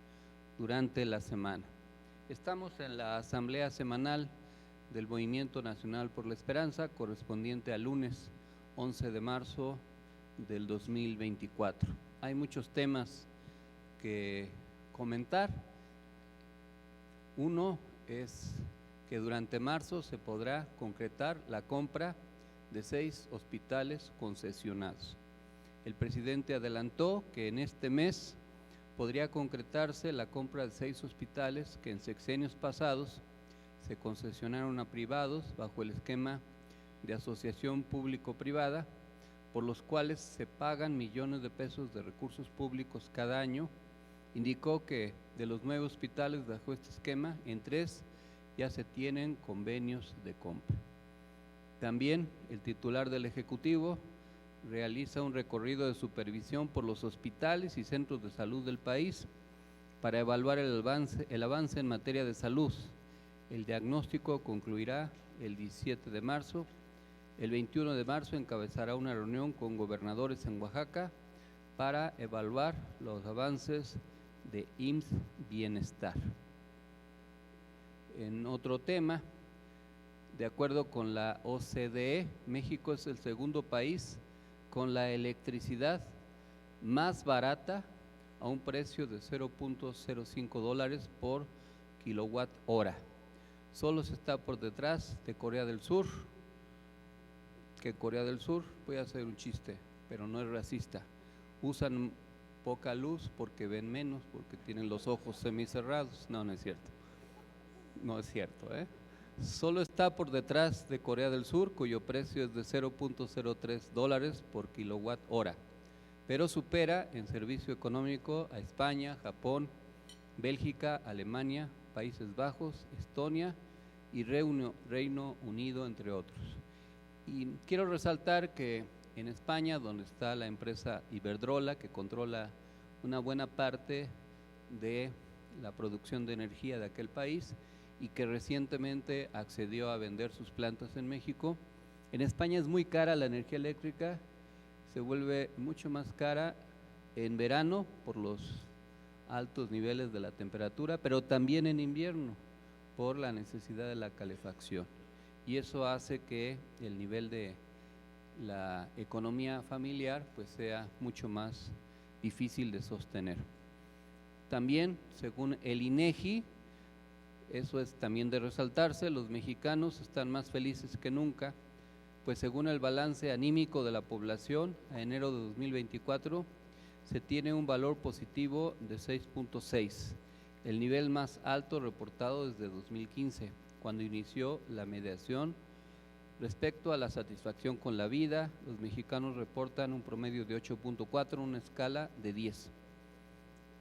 durante la semana. Estamos en la asamblea semanal del Movimiento Nacional por la Esperanza, correspondiente al lunes 11 de marzo del 2024. Hay muchos temas que comentar. Uno es que durante marzo se podrá concretar la compra de 6 hospitales concesionados. El presidente adelantó que en este mes podría concretarse la compra de 6 hospitales que en sexenios pasados se concesionaron a privados bajo el esquema de asociación público-privada, por los cuales se pagan millones de pesos de recursos públicos cada año. Indicó que de los 9 hospitales bajo este esquema, en 3 ya se tienen convenios de compra. También el titular del Ejecutivo realiza un recorrido de supervisión por los hospitales y centros de salud del país para evaluar el avance en materia de salud. El diagnóstico concluirá el 17 de marzo. El 21 de marzo encabezará una reunión con gobernadores en Oaxaca para evaluar los avances de IMSS Bienestar. En otro tema, de acuerdo con la OCDE, México es el segundo país con la electricidad más barata a un precio de $0.05 por kilowatt hora. Solo se está por detrás de Corea del Sur, que Corea del Sur, voy a hacer un chiste, pero no es racista, usan poca luz porque ven menos, porque tienen los ojos semicerrados. No, no es cierto. No es cierto, ¿eh? Solo está por detrás de Corea del Sur, cuyo precio es de $0.03 por kilowatt hora, pero supera en servicio económico a España, Japón, Bélgica, Alemania, Países Bajos, Estonia y Reino Unido, entre otros. Y quiero resaltar que en España, donde está la empresa Iberdrola, que controla una buena parte de la producción de energía de aquel país y que recientemente accedió a vender sus plantas en México, en España es muy cara la energía eléctrica, se vuelve mucho más cara en verano por los altos niveles de la temperatura, pero también en invierno por la necesidad de la calefacción, y eso hace que el nivel de la economía familiar pues sea mucho más difícil de sostener. También, según el INEGI, eso es también de resaltarse, los mexicanos están más felices que nunca, pues según el balance anímico de la población a enero de 2024 se tiene un valor positivo de 6.6, el nivel más alto reportado desde 2015, cuando inició la mediación. Respecto a la satisfacción con la vida, los mexicanos reportan un promedio de 8.4, una escala de 10.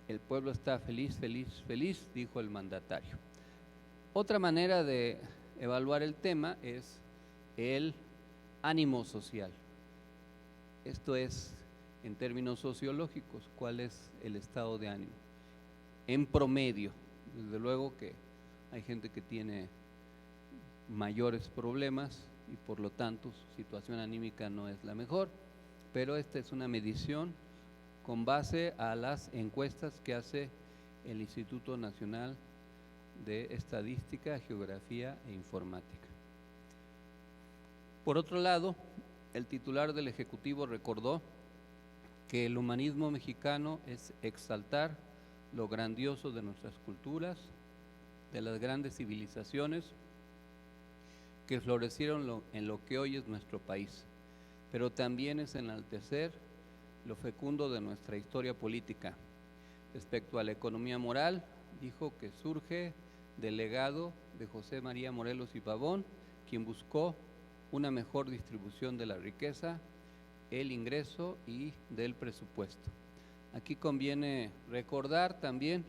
El pueblo está feliz, feliz, feliz, dijo el mandatario. Otra manera de evaluar el tema es el ánimo social. Esto es, en términos sociológicos, ¿cuál es el estado de ánimo? En promedio, desde luego que hay gente que tiene mayores problemas y por lo tanto su situación anímica no es la mejor, pero esta es una medición con base a las encuestas que hace el Instituto Nacional de Estadística, Geografía e Informática. Por otro lado, el titular del Ejecutivo recordó que el humanismo mexicano es exaltar lo grandioso de nuestras culturas, de las grandes civilizaciones que florecieron en lo que hoy es nuestro país, pero también es enaltecer lo fecundo de nuestra historia política. Respecto a la economía moral, dijo que surge del legado de José María Morelos y Pavón, quien buscó una mejor distribución de la riqueza, el ingreso y del presupuesto. Aquí conviene recordar también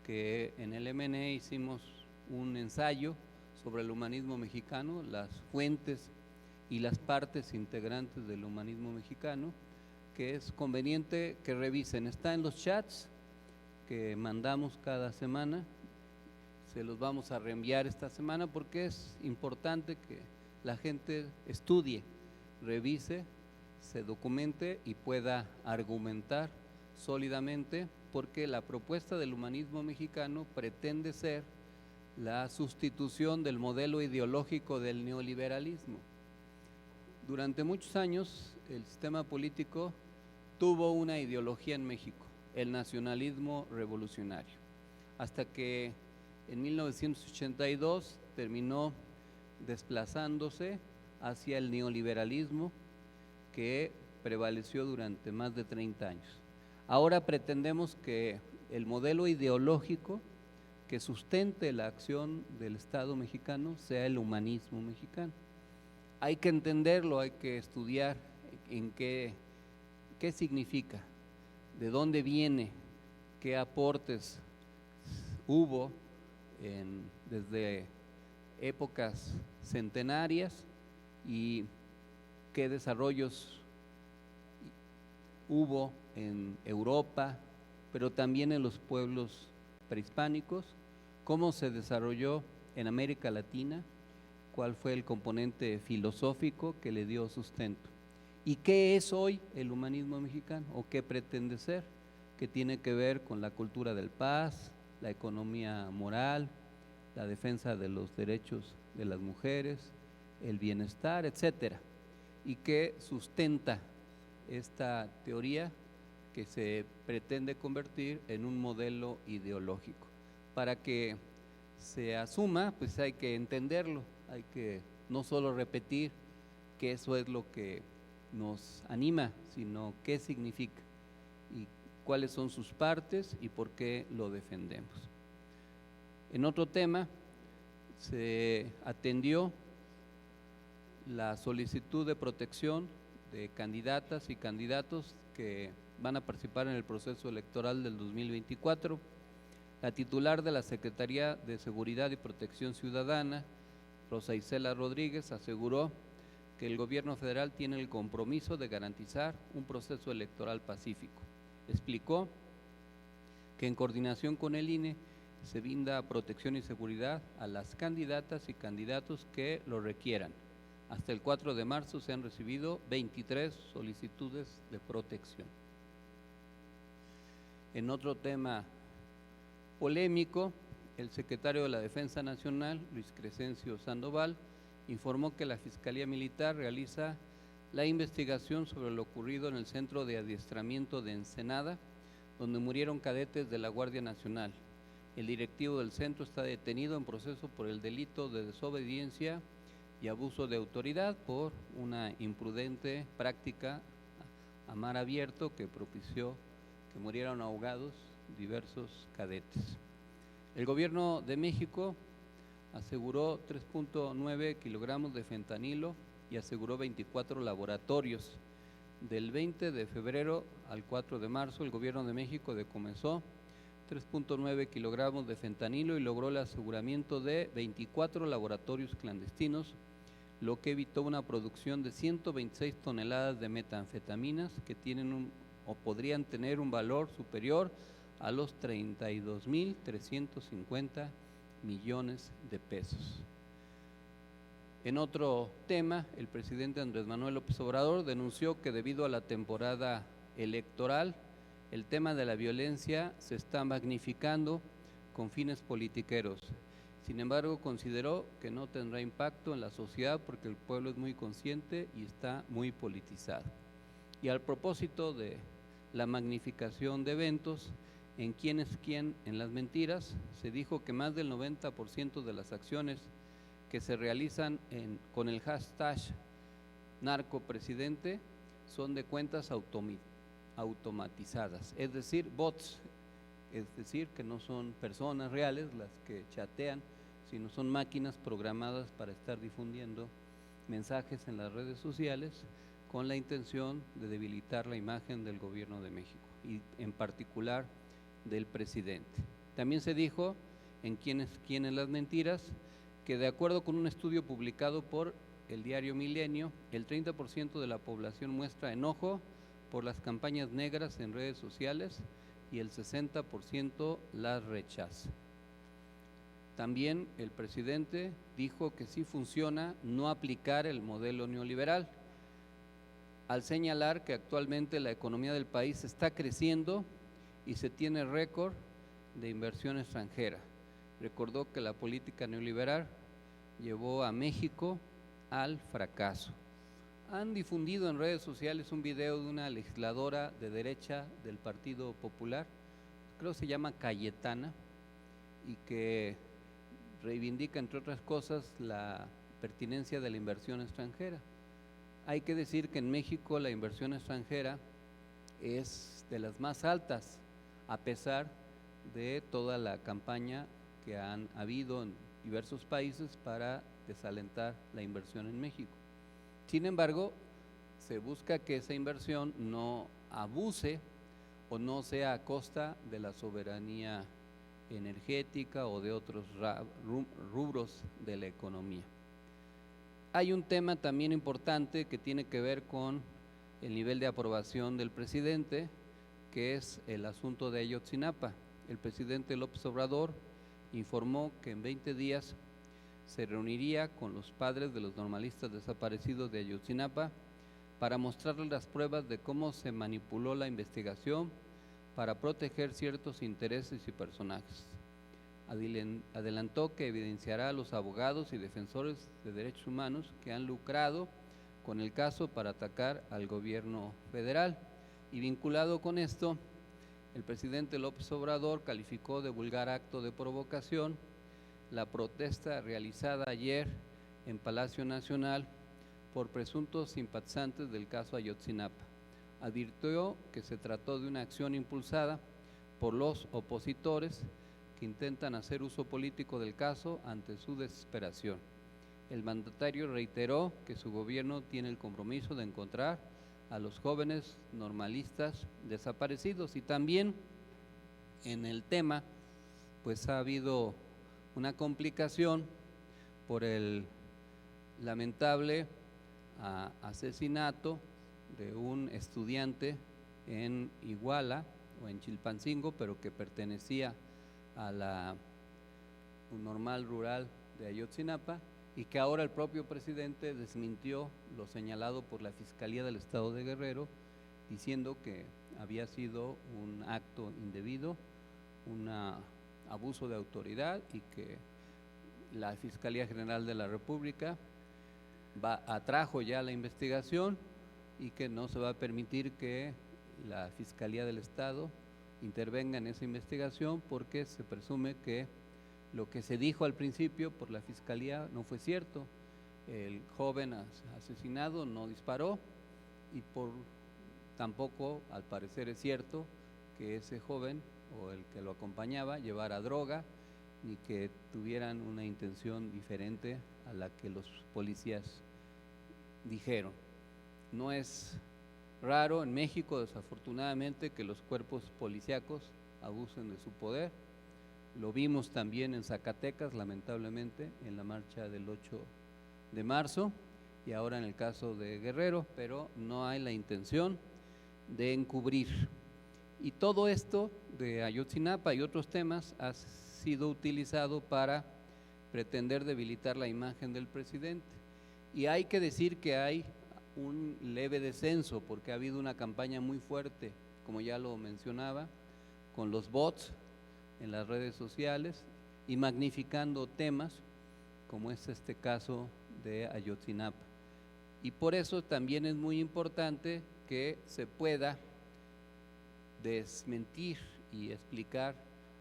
que en el MNE hicimos un ensayo sobre el humanismo mexicano, las fuentes y las partes integrantes del humanismo mexicano, que es conveniente que revisen. Está en los chats que mandamos cada semana, se los vamos a reenviar esta semana porque es importante que la gente estudie, revise, se documente y pueda argumentar sólidamente, porque la propuesta del humanismo mexicano pretende ser la sustitución del modelo ideológico del neoliberalismo. Durante muchos años el sistema político tuvo una ideología en México, el nacionalismo revolucionario, hasta que en 1982 terminó desplazándose hacia el neoliberalismo que prevaleció durante más de 30 años. Ahora pretendemos que el modelo ideológico que sustente la acción del Estado mexicano sea el humanismo mexicano. Hay que entenderlo, hay que estudiar en qué significa, de dónde viene, qué aportes hubo desde épocas centenarias y qué desarrollos hubo en Europa, pero también en los pueblos prehispánicos, cómo se desarrolló en América Latina, cuál fue el componente filosófico que le dio sustento y qué es hoy el humanismo mexicano o qué pretende ser, que tiene que ver con la cultura del paz, la economía moral, la defensa de los derechos de las mujeres, el bienestar, etcétera, y que sustenta esta teoría que se pretende convertir en un modelo ideológico. Para que se asuma, pues hay que entenderlo, hay que no solo repetir que eso es lo que nos anima, sino qué significa y cuáles son sus partes y por qué lo defendemos. En otro tema, se atendió la solicitud de protección de candidatas y candidatos que van a participar en el proceso electoral del 2024. La titular de la Secretaría de Seguridad y Protección Ciudadana, Rosa Isela Rodríguez, aseguró que el gobierno federal tiene el compromiso de garantizar un proceso electoral pacífico. Explicó que en coordinación con el INE se brinda protección y seguridad a las candidatas y candidatos que lo requieran. Hasta el 4 de marzo se han recibido 23 solicitudes de protección. En otro tema polémico, el secretario de la Defensa Nacional, Luis Crescencio Sandoval, informó que la Fiscalía Militar realiza la investigación sobre lo ocurrido en el Centro de Adiestramiento de Ensenada, donde murieron cadetes de la Guardia Nacional. El directivo del centro está detenido en proceso por el delito de desobediencia y abuso de autoridad por una imprudente práctica a mar abierto que propició que murieran ahogados diversos cadetes. El gobierno de México aseguró 3.9 kilogramos de fentanilo y aseguró 24 laboratorios. Del 20 de febrero al 4 de marzo, el gobierno de México decomisó 3.9 kilogramos de fentanilo y logró el aseguramiento de 24 laboratorios clandestinos, lo que evitó una producción de 126 toneladas de metanfetaminas que tienen o podrían tener un valor superior a los 32.350 millones de pesos. En otro tema, el presidente Andrés Manuel López Obrador denunció que debido a la temporada electoral, el tema de la violencia se está magnificando con fines politiqueros. Sin embargo, consideró que no tendrá impacto en la sociedad porque el pueblo es muy consciente y está muy politizado. Y al propósito de la magnificación de eventos, en quién es quién en las mentiras, se dijo que más del 90% de las acciones que se realizan con el hashtag narcopresidente son de cuentas automatizadas, es decir, bots, es decir, que no son personas reales las que chatean, sino son máquinas programadas para estar difundiendo mensajes en las redes sociales con la intención de debilitar la imagen del gobierno de México y en particular del presidente. También se dijo en quién es quién en las mentiras que de acuerdo con un estudio publicado por el diario Milenio, el 30% de la población muestra enojo por las campañas negras en redes sociales y el 60% las rechaza. También el presidente dijo que sí funciona no aplicar el modelo neoliberal, al señalar que actualmente la economía del país está creciendo y se tiene récord de inversión extranjera. Recordó que la política neoliberal llevó a México al fracaso. Han difundido en redes sociales un video de una legisladora de derecha del Partido Popular, creo que se llama Cayetana, y que reivindica, entre otras cosas, la pertinencia de la inversión extranjera. Hay que decir que en México la inversión extranjera es de las más altas, a pesar de toda la campaña que han habido en diversos países para desalentar la inversión en México. Sin embargo, se busca que esa inversión no abuse o no sea a costa de la soberanía energética o de otros rubros de la economía. Hay un tema también importante que tiene que ver con el nivel de aprobación del presidente, que es el asunto de Ayotzinapa. El presidente López Obrador informó que en 20 días se reuniría con los padres de los normalistas desaparecidos de Ayotzinapa para mostrarles las pruebas de cómo se manipuló la investigación para proteger ciertos intereses y personajes. Adelantó que evidenciará a los abogados y defensores de derechos humanos que han lucrado con el caso para atacar al gobierno federal. Y vinculado con esto, el presidente López Obrador calificó de vulgar acto de provocación la protesta realizada ayer en Palacio Nacional por presuntos simpatizantes del caso Ayotzinapa. Advirtió que se trató de una acción impulsada por los opositores que intentan hacer uso político del caso ante su desesperación. El mandatario reiteró que su gobierno tiene el compromiso de encontrar a los jóvenes normalistas desaparecidos, y también en el tema pues ha habido una complicación por el lamentable asesinato de un estudiante en Iguala o en Chilpancingo, pero que pertenecía a la normal rural de Ayotzinapa, y que ahora el propio presidente desmintió lo señalado por la Fiscalía del Estado de Guerrero, diciendo que había sido un acto indebido, un abuso de autoridad, y que la Fiscalía General de la República atrajo ya la investigación y que no se va a permitir que la Fiscalía del Estado intervenga en esa investigación, porque se presume que lo que se dijo al principio por la Fiscalía no fue cierto. El joven asesinado no disparó, y tampoco al parecer es cierto que ese joven o el que lo acompañaba llevara droga, ni que tuvieran una intención diferente a la que los policías dijeron. No es raro en México, desafortunadamente, que los cuerpos policíacos abusen de su poder. Lo vimos también en Zacatecas, lamentablemente, en la marcha del 8 de marzo, y ahora en el caso de Guerrero, pero no hay la intención de encubrir. Y todo esto de Ayotzinapa y otros temas ha sido utilizado para pretender debilitar la imagen del presidente. Y hay que decir que hay un leve descenso, porque ha habido una campaña muy fuerte, como ya lo mencionaba, con los bots en las redes sociales y magnificando temas como es este caso de Ayotzinapa. Y por eso también es muy importante que se pueda desmentir y explicar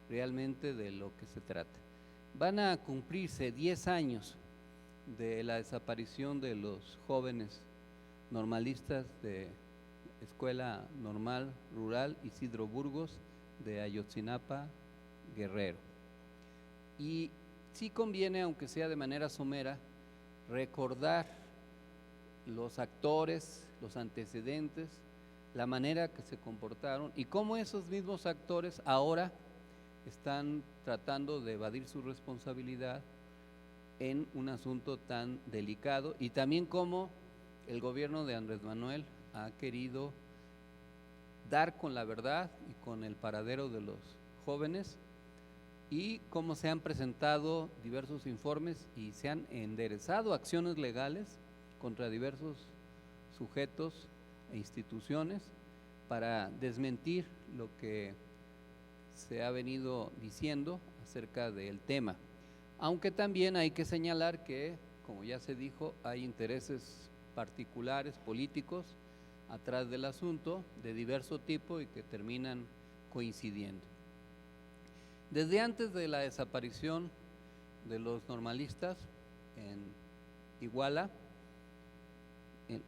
realmente de lo que se trata. Van a cumplirse 10 años de la desaparición de los jóvenes normalistas de Escuela Normal Rural Isidro Burgos de Ayotzinapa, Guerrero. Y sí conviene, aunque sea de manera somera, recordar los actores, los antecedentes, la manera que se comportaron y cómo esos mismos actores ahora están tratando de evadir su responsabilidad en un asunto tan delicado, y también cómo el gobierno de Andrés Manuel ha querido dar con la verdad y con el paradero de los jóvenes, y cómo se han presentado diversos informes y se han enderezado acciones legales contra diversos sujetos e instituciones para desmentir lo que se ha venido diciendo acerca del tema. Aunque también hay que señalar que, como ya se dijo, hay intereses particulares, políticos, atrás del asunto de diverso tipo y que terminan coincidiendo. Desde antes de la desaparición de los normalistas en Iguala,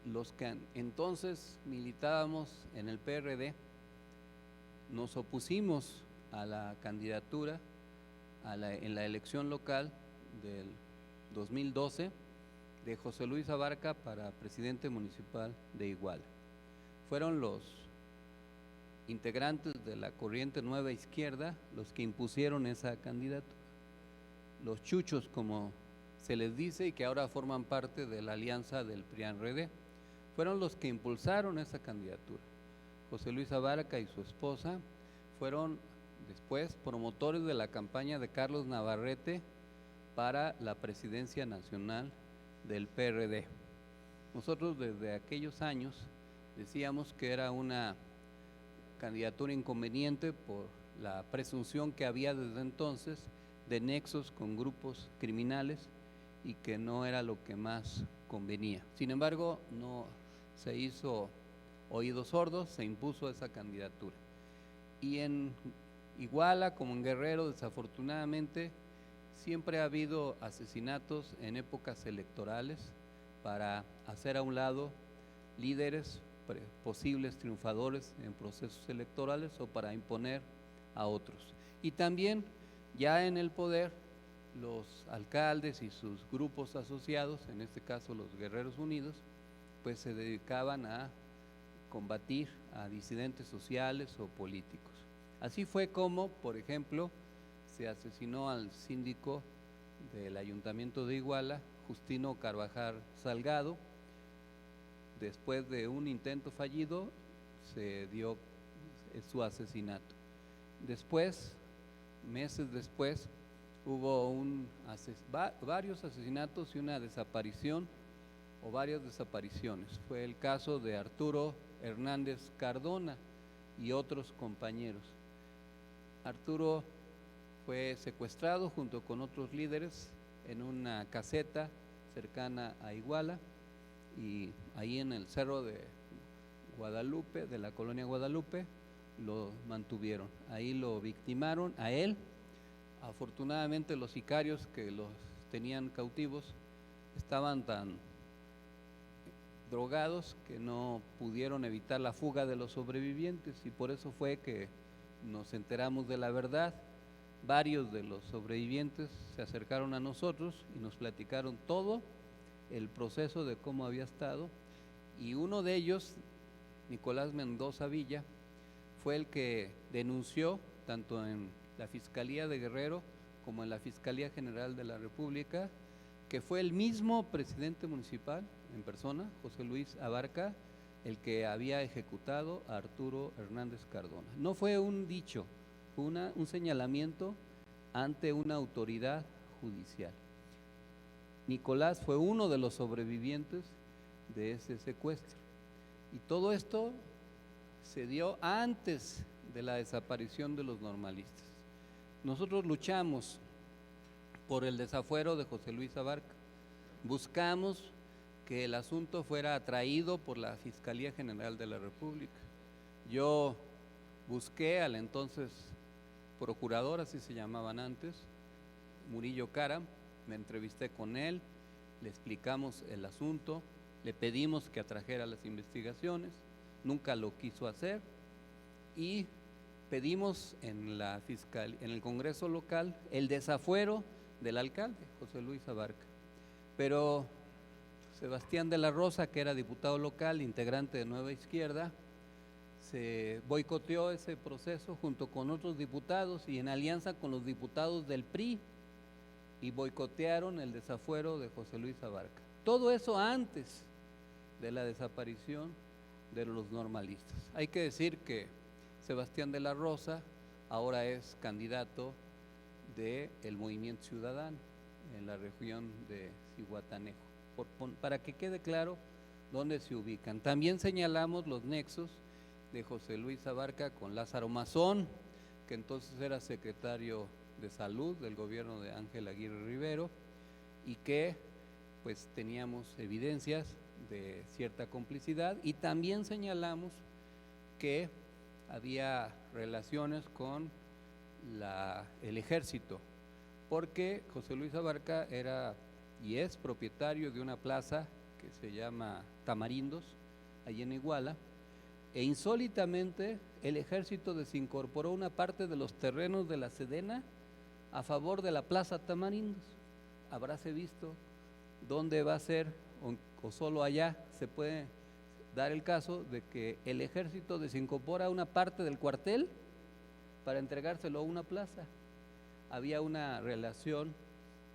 los que entonces militábamos en el PRD, nos opusimos a la candidatura en la elección local del 2012 de José Luis Abarca para presidente municipal de Iguala. Fueron los integrantes de la corriente Nueva Izquierda los que impusieron esa candidatura, los chuchos como se les dice, y que ahora forman parte de la alianza del PRIAN-RD, fueron los que impulsaron esa candidatura. José Luis Abarca y su esposa fueron después promotores de la campaña de Carlos Navarrete para la presidencia nacional del PRD. Nosotros desde aquellos años decíamos que era una candidatura inconveniente por la presunción que había desde entonces de nexos con grupos criminales y que no era lo que más convenía. Sin embargo, no se hizo oídos sordos, se impuso esa candidatura. Y en Iguala, como en Guerrero, desafortunadamente, siempre ha habido asesinatos en épocas electorales para hacer a un lado líderes posibles triunfadores en procesos electorales o para imponer a otros. Y también ya en el poder, los alcaldes y sus grupos asociados, en este caso los Guerreros Unidos, pues se dedicaban a combatir a disidentes sociales o políticos. Así fue como, por ejemplo, se asesinó al síndico del Ayuntamiento de Iguala, Justino Carvajal Salgado. Después de un intento fallido, se dio su asesinato. Después, meses después, hubo varios asesinatos y una desaparición o varias desapariciones. Fue el caso de Arturo Hernández Cardona y otros compañeros. Arturo fue secuestrado junto con otros líderes en una caseta cercana a Iguala y ahí en el cerro de Guadalupe, de la colonia Guadalupe, lo mantuvieron. Ahí lo victimaron a él. Afortunadamente los sicarios que los tenían cautivos estaban tan drogados que no pudieron evitar la fuga de los sobrevivientes y por eso fue que nos enteramos de la verdad. Varios de los sobrevivientes se acercaron a nosotros y nos platicaron todo el proceso de cómo había estado y uno de ellos, Nicolás Mendoza Villa, fue el que denunció tanto en la Fiscalía de Guerrero como en la Fiscalía General de la República que fue el mismo presidente municipal en persona, José Luis Abarca, el que había ejecutado a Arturo Hernández Cardona. No fue un dicho, fue un señalamiento ante una autoridad judicial. Nicolás fue uno de los sobrevivientes de ese secuestro y todo esto se dio antes de la desaparición de los normalistas. Nosotros luchamos por el desafuero de José Luis Abarca, buscamos que el asunto fuera atraído por la Fiscalía General de la República. Yo busqué al entonces procurador, así se llamaban antes, Murillo Caram, me entrevisté con él, le explicamos el asunto, le pedimos que atrajera las investigaciones, nunca lo quiso hacer y pedimos en el Congreso local el desafuero del alcalde, José Luis Abarca. Pero Sebastián de la Rosa, que era diputado local, integrante de Nueva Izquierda, se boicoteó ese proceso junto con otros diputados y en alianza con los diputados del PRI y boicotearon el desafuero de José Luis Abarca. Todo eso antes de la desaparición de los normalistas. Hay que decir que Sebastián de la Rosa ahora es candidato del Movimiento Ciudadano en la región de Zihuatanejo, para que quede claro dónde se ubican. También señalamos los nexos de José Luis Abarca con Lázaro Mazón, que entonces era secretario de Salud del gobierno de Ángel Aguirre Rivero y que pues teníamos evidencias de cierta complicidad y también señalamos que había relaciones con el ejército, porque José Luis Abarca era y es propietario de una plaza que se llama Tamarindos, allí en Iguala, e insólitamente el ejército desincorporó una parte de los terrenos de la Sedena a favor de la plaza Tamarindos. Habráse visto dónde va a ser o solo allá se puede dar el caso de que el ejército desincorpora una parte del cuartel para entregárselo a una plaza. Había una relación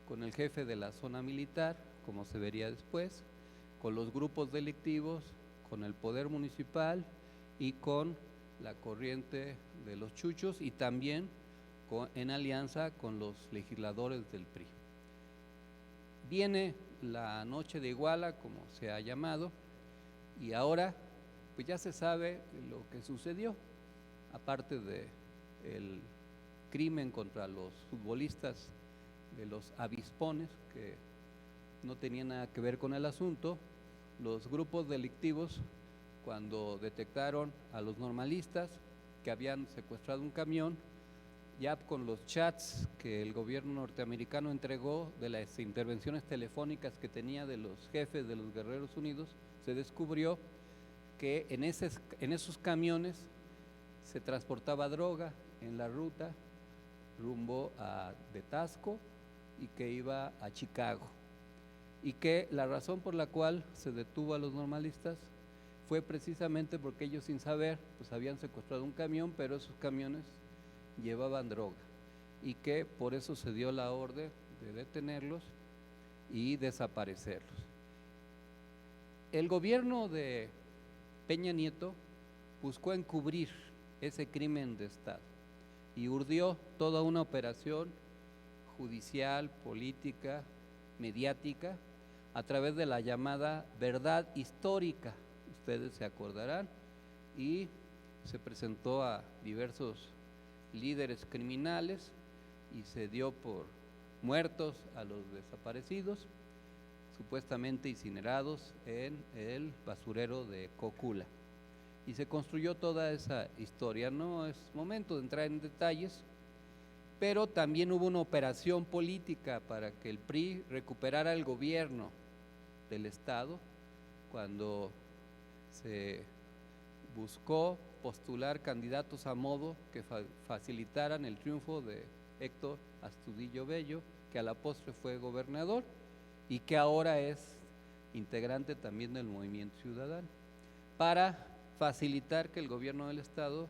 con el jefe de la zona militar, como se vería después, con los grupos delictivos, con el poder municipal y con la corriente de los chuchos y también en alianza con los legisladores del PRI. Viene la noche de Iguala, como se ha llamado, y ahora pues ya se sabe lo que sucedió, aparte del crimen contra los futbolistas de los avispones, que no tenían nada que ver con el asunto. Los grupos delictivos cuando detectaron a los normalistas que habían secuestrado un camión, ya con los chats que el gobierno norteamericano entregó de las intervenciones telefónicas que tenía de los jefes de los Guerreros Unidos, se descubrió que en esos camiones se transportaba droga en la ruta rumbo de Taxco y que iba a Chicago, y que la razón por la cual se detuvo a los normalistas fue precisamente porque ellos, sin saber, pues habían secuestrado un camión, pero esos camiones llevaban droga, y que por eso se dio la orden de detenerlos y desaparecerlos. El gobierno de Peña Nieto buscó encubrir ese crimen de Estado y urdió toda una operación judicial, política, mediática, a través de la llamada verdad histórica, ustedes se acordarán, y se presentó a diversos líderes criminales y se dio por muertos a los desaparecidos, supuestamente incinerados en el basurero de Cocula. Y se construyó toda esa historia. No es momento de entrar en detalles, pero también hubo una operación política para que el PRI recuperara el gobierno del Estado, cuando se buscó postular candidatos a modo que facilitaran el triunfo de Héctor Astudillo Bello, que a la postre fue gobernador y que ahora es integrante también del Movimiento Ciudadano, para facilitar que el gobierno del Estado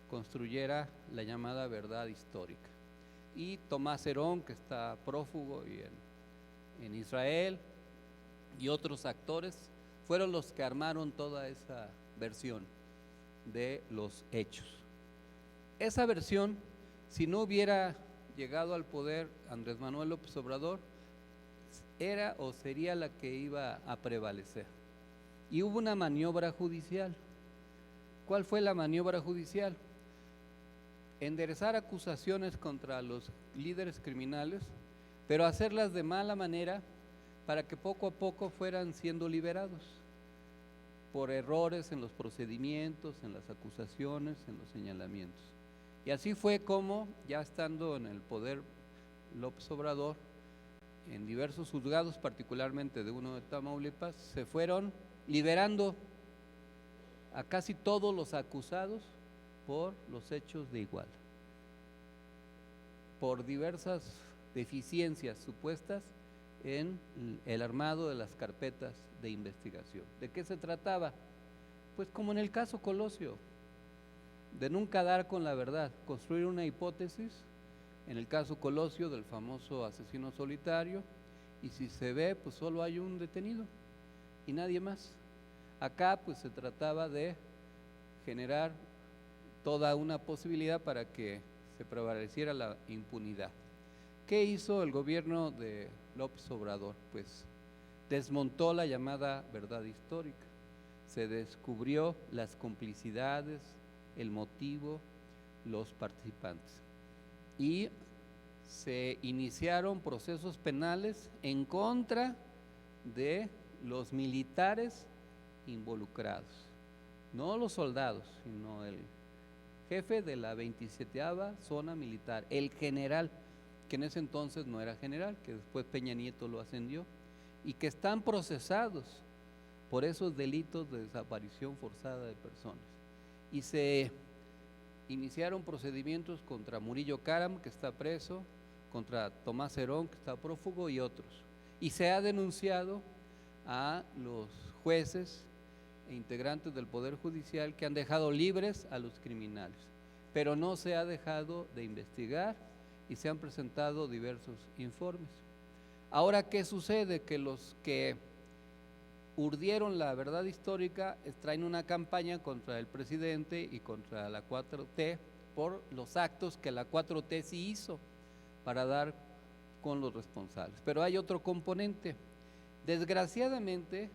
construyera la llamada verdad histórica. Y Tomás Herón, que está prófugo y en Israel, y otros actores fueron los que armaron toda esa versión de los hechos. Esa versión, si no hubiera llegado al poder Andrés Manuel López Obrador, era o sería la que iba a prevalecer. Y hubo una maniobra judicial. ¿Cuál fue la maniobra judicial? Enderezar acusaciones contra los líderes criminales, pero hacerlas de mala manera para que poco a poco fueran siendo liberados por errores en los procedimientos, en las acusaciones, en los señalamientos. Y así fue como, ya estando en el poder López Obrador, en diversos juzgados, particularmente de uno de Tamaulipas, se fueron liberando a casi todos los acusados por los hechos de Iguala, por diversas deficiencias supuestas en el armado de las carpetas de investigación. ¿De qué se trataba? Pues como en el caso Colosio, de nunca dar con la verdad, construir una hipótesis, en el caso Colosio del famoso asesino solitario, y si se ve, pues solo hay un detenido y nadie más. Acá pues se trataba de generar toda una posibilidad para que se prevaleciera la impunidad. ¿Qué hizo el gobierno de López Obrador? Pues desmontó la llamada verdad histórica, se descubrió las complicidades, el motivo, los participantes, y se iniciaron procesos penales en contra de los militares involucrados, no los soldados, sino el jefe de la 27ª zona militar, el general, que en ese entonces no era general, que después Peña Nieto lo ascendió, y que están procesados por esos delitos de desaparición forzada de personas. Y se iniciaron procedimientos contra Murillo Karam, que está preso, contra Tomás Herón, que está prófugo, y otros. Y se ha denunciado a los jueces e integrantes del Poder Judicial que han dejado libres a los criminales, pero no se ha dejado de investigar y se han presentado diversos informes. Ahora, ¿qué sucede? Que los que urdieron la verdad histórica traen una campaña contra el presidente y contra la 4T por los actos que la 4T sí hizo para dar con los responsables. Pero hay otro componente. Desgraciadamente,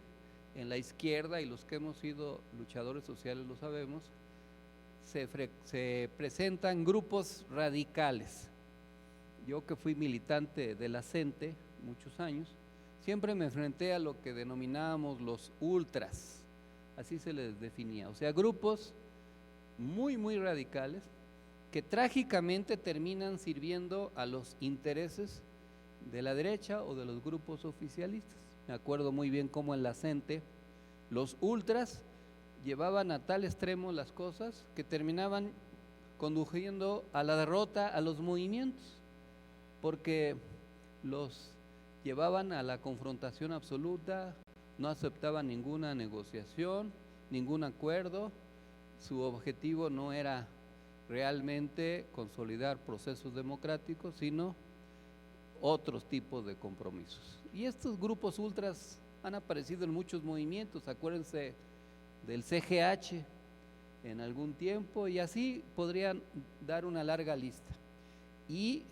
en la izquierda, y los que hemos sido luchadores sociales lo sabemos, se presentan grupos radicales. Yo, que fui militante de la CENTE muchos años, siempre me enfrenté a lo que denominábamos los ultras, así se les definía, o sea, grupos muy, muy radicales que trágicamente terminan sirviendo a los intereses de la derecha o de los grupos oficialistas. Me acuerdo muy bien cómo en la CENTE los ultras llevaban a tal extremo las cosas que terminaban conduciendo a la derrota a los movimientos, porque los llevaban a la confrontación absoluta, no aceptaban ninguna negociación, ningún acuerdo, su objetivo no era realmente consolidar procesos democráticos, sino otros tipos de compromisos. Y estos grupos ultras han aparecido en muchos movimientos, acuérdense del CGH en algún tiempo, y así podrían dar una larga lista. Y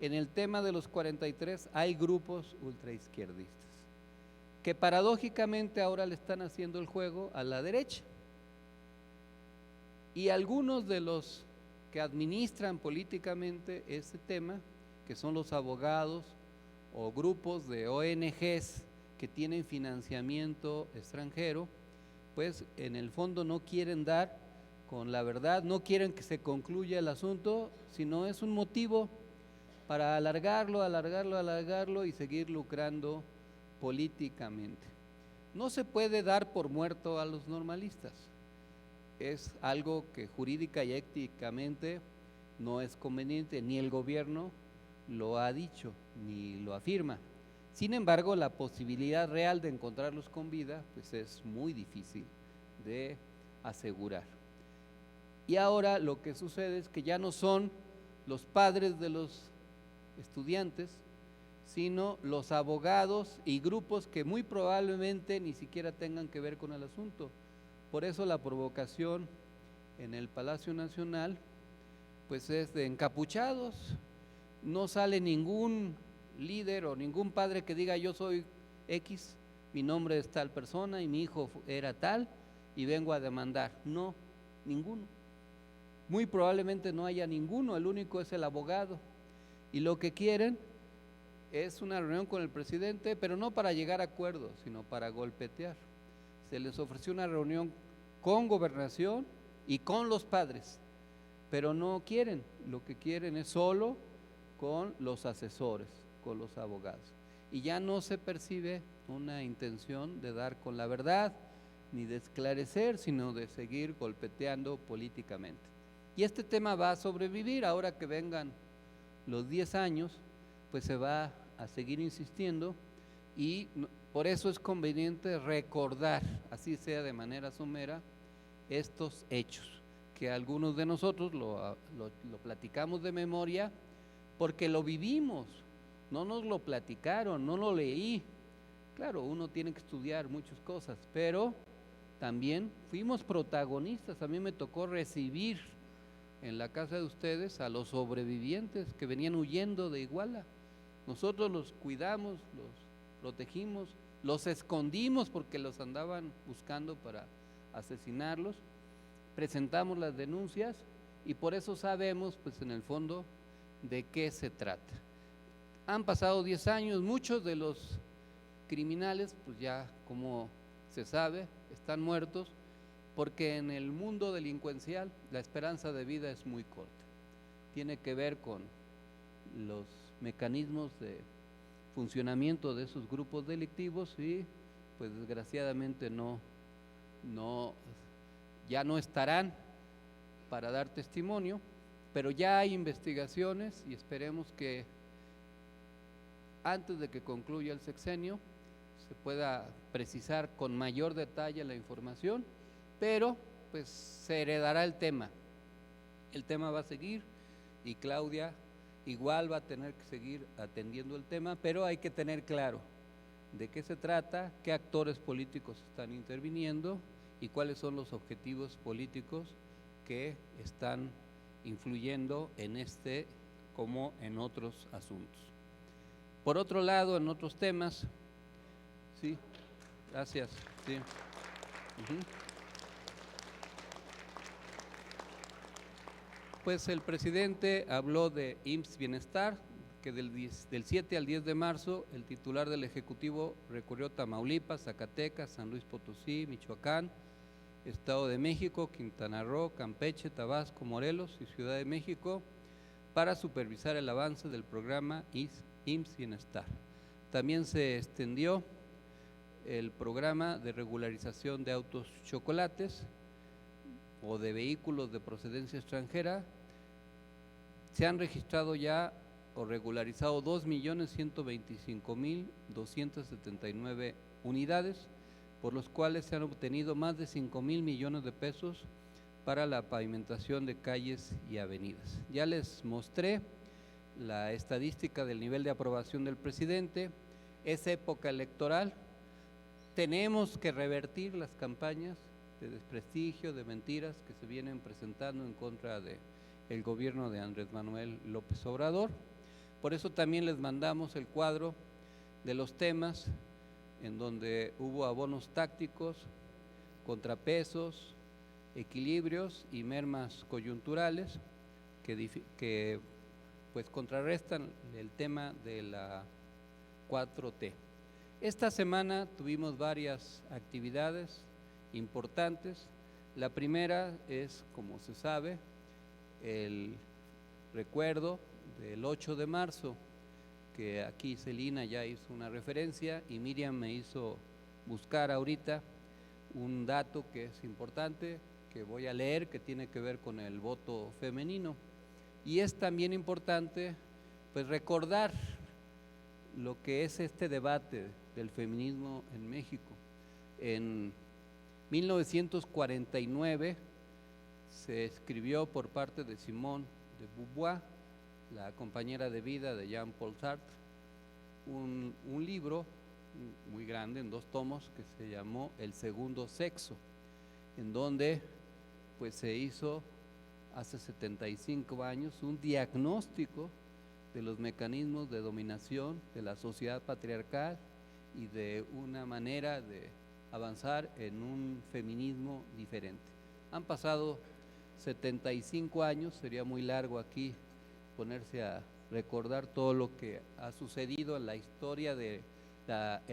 en el tema de los 43 hay grupos ultraizquierdistas que paradójicamente ahora le están haciendo el juego a la derecha, y algunos de los que administran políticamente ese tema, que son los abogados o grupos de ONGs que tienen financiamiento extranjero, pues en el fondo no quieren dar con la verdad, no quieren que se concluya el asunto, sino es un motivo para alargarlo y seguir lucrando políticamente. No se puede dar por muerto a los normalistas, es algo que jurídica y éticamente no es conveniente, ni el gobierno lo ha dicho, ni lo afirma. Sin embargo, la posibilidad real de encontrarlos con vida, pues es muy difícil de asegurar. Y ahora lo que sucede es que ya no son los padres de los estudiantes, sino los abogados y grupos que muy probablemente ni siquiera tengan que ver con el asunto. Por eso la provocación en el Palacio Nacional, pues es de encapuchados, no sale ningún líder o ningún padre que diga yo soy X, mi nombre es tal persona y mi hijo era tal y vengo a demandar. No, ninguno. Muy probablemente no haya ninguno, el único es el abogado. Y lo que quieren es una reunión con el presidente, pero no para llegar a acuerdos, sino para golpetear. Se les ofreció una reunión con Gobernación y con los padres, pero no quieren, lo que quieren es solo con los asesores, con los abogados. Y ya no se percibe una intención de dar con la verdad, ni de esclarecer, sino de seguir golpeteando políticamente. Y este tema va a sobrevivir, ahora que vengan los 10 años, pues se va a seguir insistiendo, y por eso es conveniente recordar, así sea de manera somera, estos hechos, que algunos de nosotros lo platicamos de memoria, porque lo vivimos, no nos lo platicaron, no lo leí. Claro, uno tiene que estudiar muchas cosas, pero también fuimos protagonistas. A mí me tocó recibir en la casa de ustedes a los sobrevivientes que venían huyendo de Iguala. Nosotros los cuidamos, los protegimos, los escondimos porque los andaban buscando para asesinarlos, presentamos las denuncias y por eso sabemos, pues en el fondo, de qué se trata. Han pasado 10 años, muchos de los criminales, pues ya como se sabe, están muertos, porque en el mundo delincuencial la esperanza de vida es muy corta. Tiene que ver con los mecanismos de funcionamiento de esos grupos delictivos y pues desgraciadamente ya no estarán para dar testimonio, pero ya hay investigaciones y esperemos que antes de que concluya el sexenio se pueda precisar con mayor detalle la información, pero pues se heredará el tema va a seguir y Claudia igual va a tener que seguir atendiendo el tema, pero hay que tener claro de qué se trata, qué actores políticos están interviniendo y cuáles son los objetivos políticos que están influyendo en este como en otros asuntos. Por otro lado, en otros temas, sí, gracias, sí. Pues el presidente habló de IMSS Bienestar, que del 7 al 10 de marzo el titular del Ejecutivo recorrió Tamaulipas, Zacatecas, San Luis Potosí, Michoacán, Estado de México, Quintana Roo, Campeche, Tabasco, Morelos y Ciudad de México para supervisar el avance del programa IMSS Bienestar. También se extendió el programa de regularización de autos chocolates o de vehículos de procedencia extranjera. Se han registrado ya o regularizado 2.125.279 unidades, por los cuales se han obtenido más de 5.000 millones de pesos para la pavimentación de calles y avenidas. Ya les mostré la estadística del nivel de aprobación del presidente. Es época electoral, tenemos que revertir las campañas de desprestigio, de mentiras que se vienen presentando en contra del gobierno de Andrés Manuel López Obrador. Por eso también les mandamos el cuadro de los temas en donde hubo abonos tácticos, contrapesos, equilibrios y mermas coyunturales que pues contrarrestan el tema de la 4T. Esta semana tuvimos varias actividades importantes. La primera es, como se sabe, el recuerdo del 8 de marzo, que aquí Celina ya hizo una referencia y Miriam me hizo buscar ahorita un dato que es importante, que voy a leer, que tiene que ver con el voto femenino. Y es también importante pues recordar lo que es este debate del feminismo en México. En 1949 se escribió por parte de Simone de Beauvoir, la compañera de vida de Jean-Paul Sartre, un libro muy grande en 2 tomos que se llamó El segundo sexo, en donde pues se hizo hace 75 años un diagnóstico de los mecanismos de dominación de la sociedad patriarcal y de una manera de avanzar en un feminismo diferente. Han pasado 75 años, sería muy largo aquí ponerse a recordar todo lo que ha sucedido en la historia del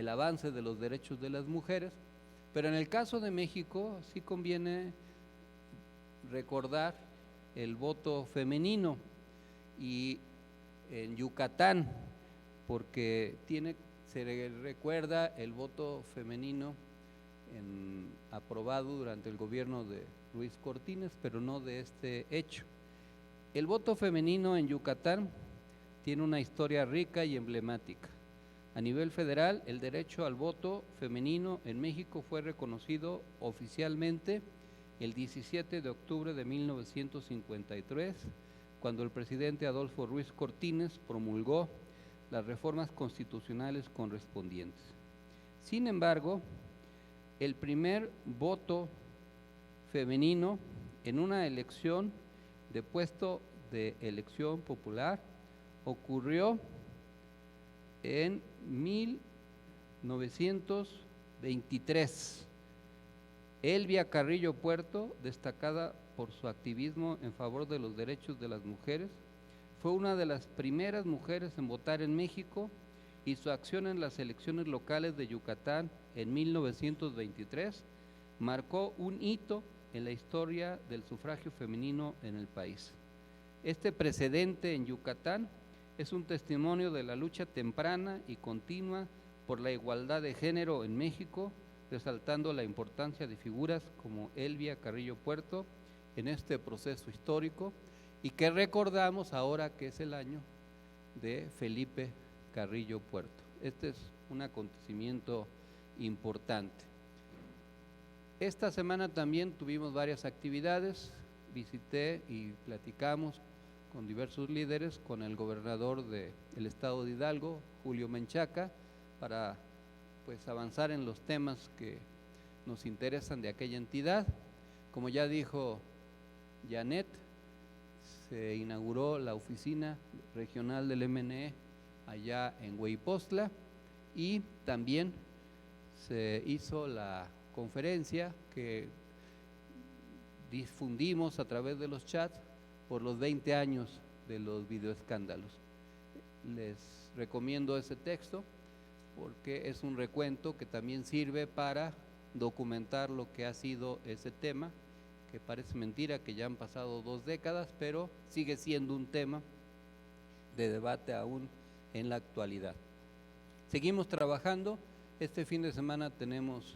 avance de los derechos de las mujeres, pero en el caso de México sí conviene recordar el voto femenino, y en Yucatán, porque se recuerda el voto femenino aprobado durante el gobierno de Ruiz Cortines, pero no de este hecho. El voto femenino en Yucatán tiene una historia rica y emblemática. A nivel federal, el derecho al voto femenino en México fue reconocido oficialmente el 17 de octubre de 1953, cuando el presidente Adolfo Ruiz Cortines promulgó las reformas constitucionales correspondientes. Sin embargo, el primer voto femenino en una elección de puesto de elección popular ocurrió en 1923. Elvia Carrillo Puerto, destacada por su activismo en favor de los derechos de las mujeres, fue una de las primeras mujeres en votar en México, y su acción en las elecciones locales de Yucatán en 1923 marcó un hito en la historia del sufragio femenino en el país. Este precedente en Yucatán es un testimonio de la lucha temprana y continua por la igualdad de género en México, resaltando la importancia de figuras como Elvia Carrillo Puerto en este proceso histórico, y que recordamos ahora que es el año de Felipe Carrillo Puerto. Este es un acontecimiento importante. Esta semana también tuvimos varias actividades, visité y platicamos con diversos líderes, con el gobernador del estado de Hidalgo, Julio Menchaca, para pues avanzar en los temas que nos interesan de aquella entidad. Como ya dijo Janet, se inauguró la oficina regional del MNE allá en Hueypostla, y también se hizo la conferencia que difundimos a través de los chats por los 20 años de los videoescándalos. Les recomiendo ese texto porque es un recuento que también sirve para documentar lo que ha sido ese tema, que parece mentira que ya han pasado 2 décadas, pero sigue siendo un tema de debate aún en la actualidad. Seguimos trabajando. Este fin de semana tenemos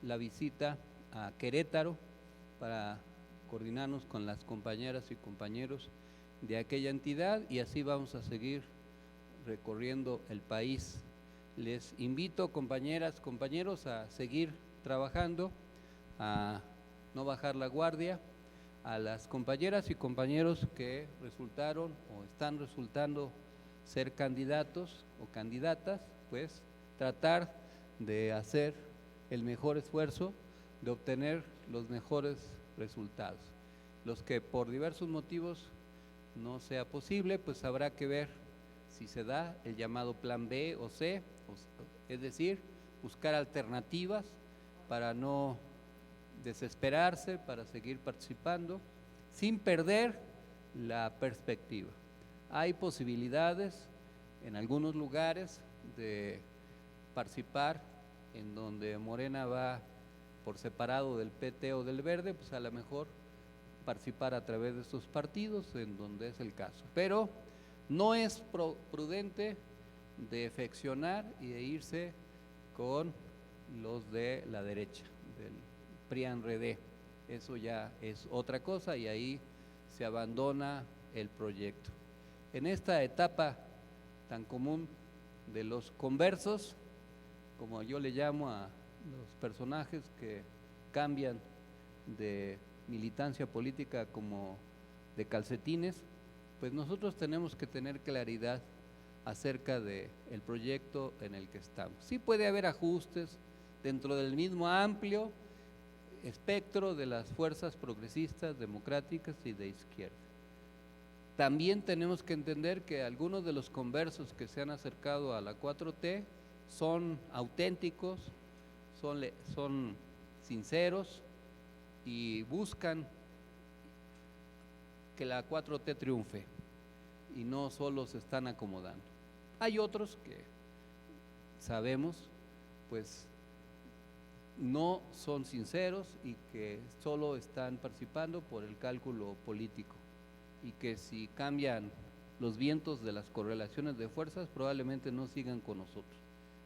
la visita a Querétaro para coordinarnos con las compañeras y compañeros de aquella entidad, y así vamos a seguir recorriendo el país. Les invito, compañeras, compañeros, a seguir trabajando, a no bajar la guardia. A las compañeras y compañeros que resultaron o están resultando ser candidatos o candidatas, pues tratar de hacer el mejor esfuerzo, de obtener los mejores resultados. Los que por diversos motivos no sea posible, pues habrá que ver si se da el llamado plan B o C, es decir, buscar alternativas para no desesperarse, para seguir participando, sin perder la perspectiva. Hay posibilidades en algunos lugares de participar en donde Morena va por separado del PT o del Verde, pues a lo mejor participar a través de estos partidos, en donde es el caso. Pero no es prudente defeccionar y de irse con los de la derecha, del PRIAN-RD. Eso ya es otra cosa y ahí se abandona el proyecto. En esta etapa tan común de los conversos, como yo le llamo a los personajes que cambian de militancia política como de calcetines, pues nosotros tenemos que tener claridad acerca del proyecto en el que estamos. Sí puede haber ajustes dentro del mismo amplio espectro de las fuerzas progresistas, democráticas y de izquierda. También tenemos que entender que algunos de los conversos que se han acercado a la 4T son auténticos, son sinceros y buscan que la 4T triunfe y no solo se están acomodando. Hay otros que sabemos pues no son sinceros y que solo están participando por el cálculo político, y que si cambian los vientos de las correlaciones de fuerzas probablemente no sigan con nosotros,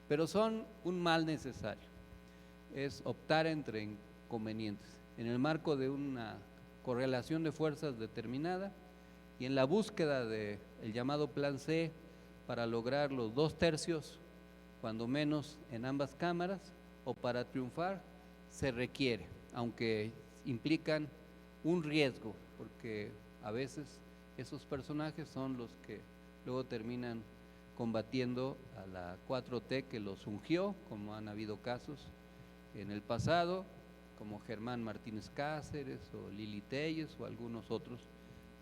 pero son un mal necesario. Es optar entre inconvenientes en el marco de una correlación de fuerzas determinada y en la búsqueda del llamado plan C para lograr los 2/3, cuando menos en ambas cámaras, o para triunfar se requiere, aunque implican un riesgo, porque a veces esos personajes son los que luego terminan combatiendo a la 4T que los ungió, como han habido casos en el pasado, como Germán Martínez Cáceres o Lili Telles o algunos otros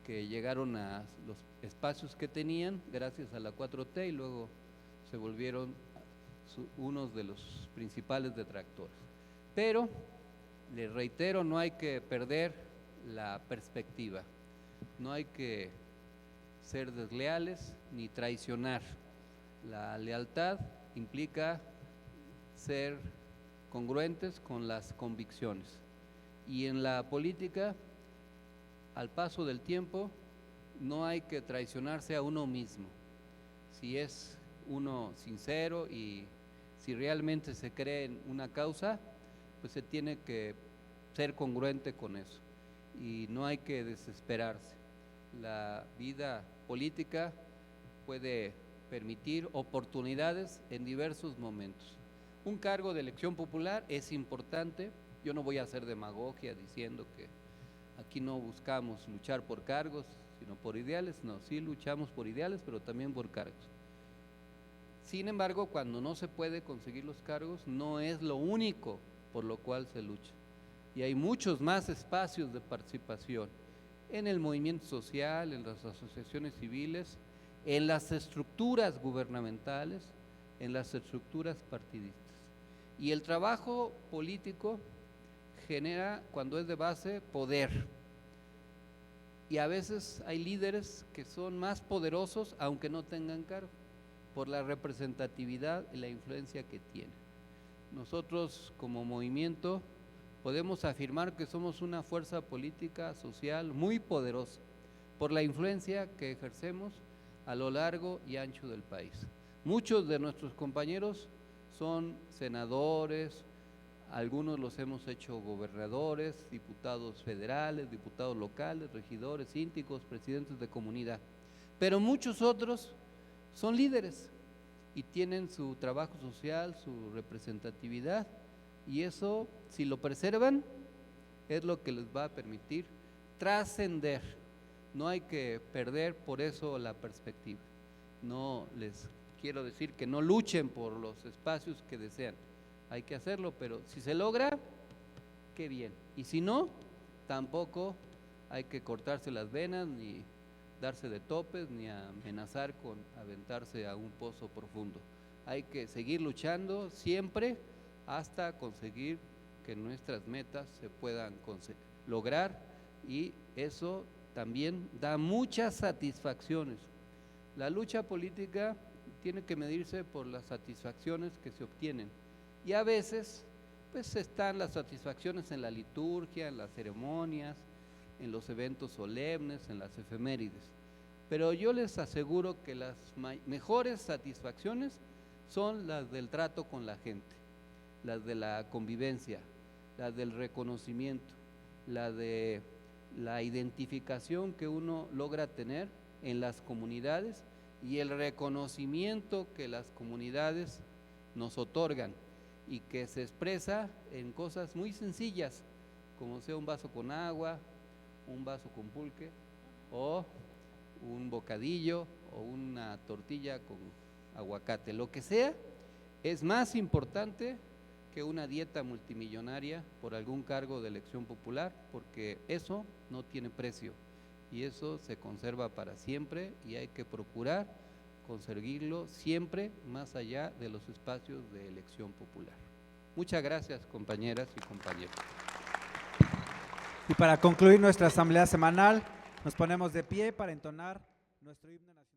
que llegaron a los espacios que tenían gracias a la 4T y luego se volvieron unos de los principales detractores. Pero, les reitero, no hay que perder la perspectiva, no hay que ser desleales ni traicionar. La lealtad implica ser congruentes con las convicciones, y en la política, al paso del tiempo, no hay que traicionarse a uno mismo. Si es uno sincero y si realmente se cree en una causa, pues se tiene que ser congruente con eso y no hay que desesperarse. La vida política puede permitir oportunidades en diversos momentos. Un cargo de elección popular es importante. Yo no voy a hacer demagogia diciendo que aquí no buscamos luchar por cargos, sino por ideales. No, sí luchamos por ideales, pero también por cargos. Sin embargo, cuando no se puede conseguir los cargos, no es lo único por lo cual se lucha. Y hay muchos más espacios de participación en el movimiento social, en las asociaciones civiles, en las estructuras gubernamentales, en las estructuras partidistas. Y el trabajo político genera, cuando es de base, poder. Y a veces hay líderes que son más poderosos aunque no tengan cargo, por la representatividad y la influencia que tienen. nosotros como movimiento podemos afirmar que somos una fuerza política, social muy poderosa por la influencia que ejercemos a lo largo y ancho del país. Muchos de nuestros compañeros son senadores, algunos los hemos hecho gobernadores, diputados federales, diputados locales, regidores, síndicos, presidentes de comunidad, pero muchos otros son líderes y tienen su trabajo social, su representatividad, y eso, si lo preservan, es lo que les va a permitir trascender. No hay que perder por eso la perspectiva. No les quiero decir que no luchen por los espacios que desean, hay que hacerlo, pero si se logra, qué bien, y si no, tampoco hay que cortarse las venas, ni darse de topes, ni amenazar con aventarse a un pozo profundo. Hay que seguir luchando siempre hasta conseguir que nuestras metas se puedan lograr, y eso también da muchas satisfacciones. La lucha política tiene que medirse por las satisfacciones que se obtienen, y a veces pues están las satisfacciones en la liturgia, en las ceremonias, en los eventos solemnes, en las efemérides, pero yo les aseguro que las mejores satisfacciones son las del trato con la gente, las de la convivencia, las del reconocimiento, la de la identificación que uno logra tener en las comunidades y el reconocimiento que las comunidades nos otorgan y que se expresa en cosas muy sencillas, como sea un vaso con agua, un vaso con pulque, o un bocadillo, o una tortilla con aguacate. Lo que sea es más importante que una dieta multimillonaria por algún cargo de elección popular, porque eso no tiene precio y eso se conserva para siempre, y hay que procurar conseguirlo siempre más allá de los espacios de elección popular. Muchas gracias, compañeras y compañeros. Y para concluir nuestra asamblea semanal, nos ponemos de pie para entonar nuestro himno nacional.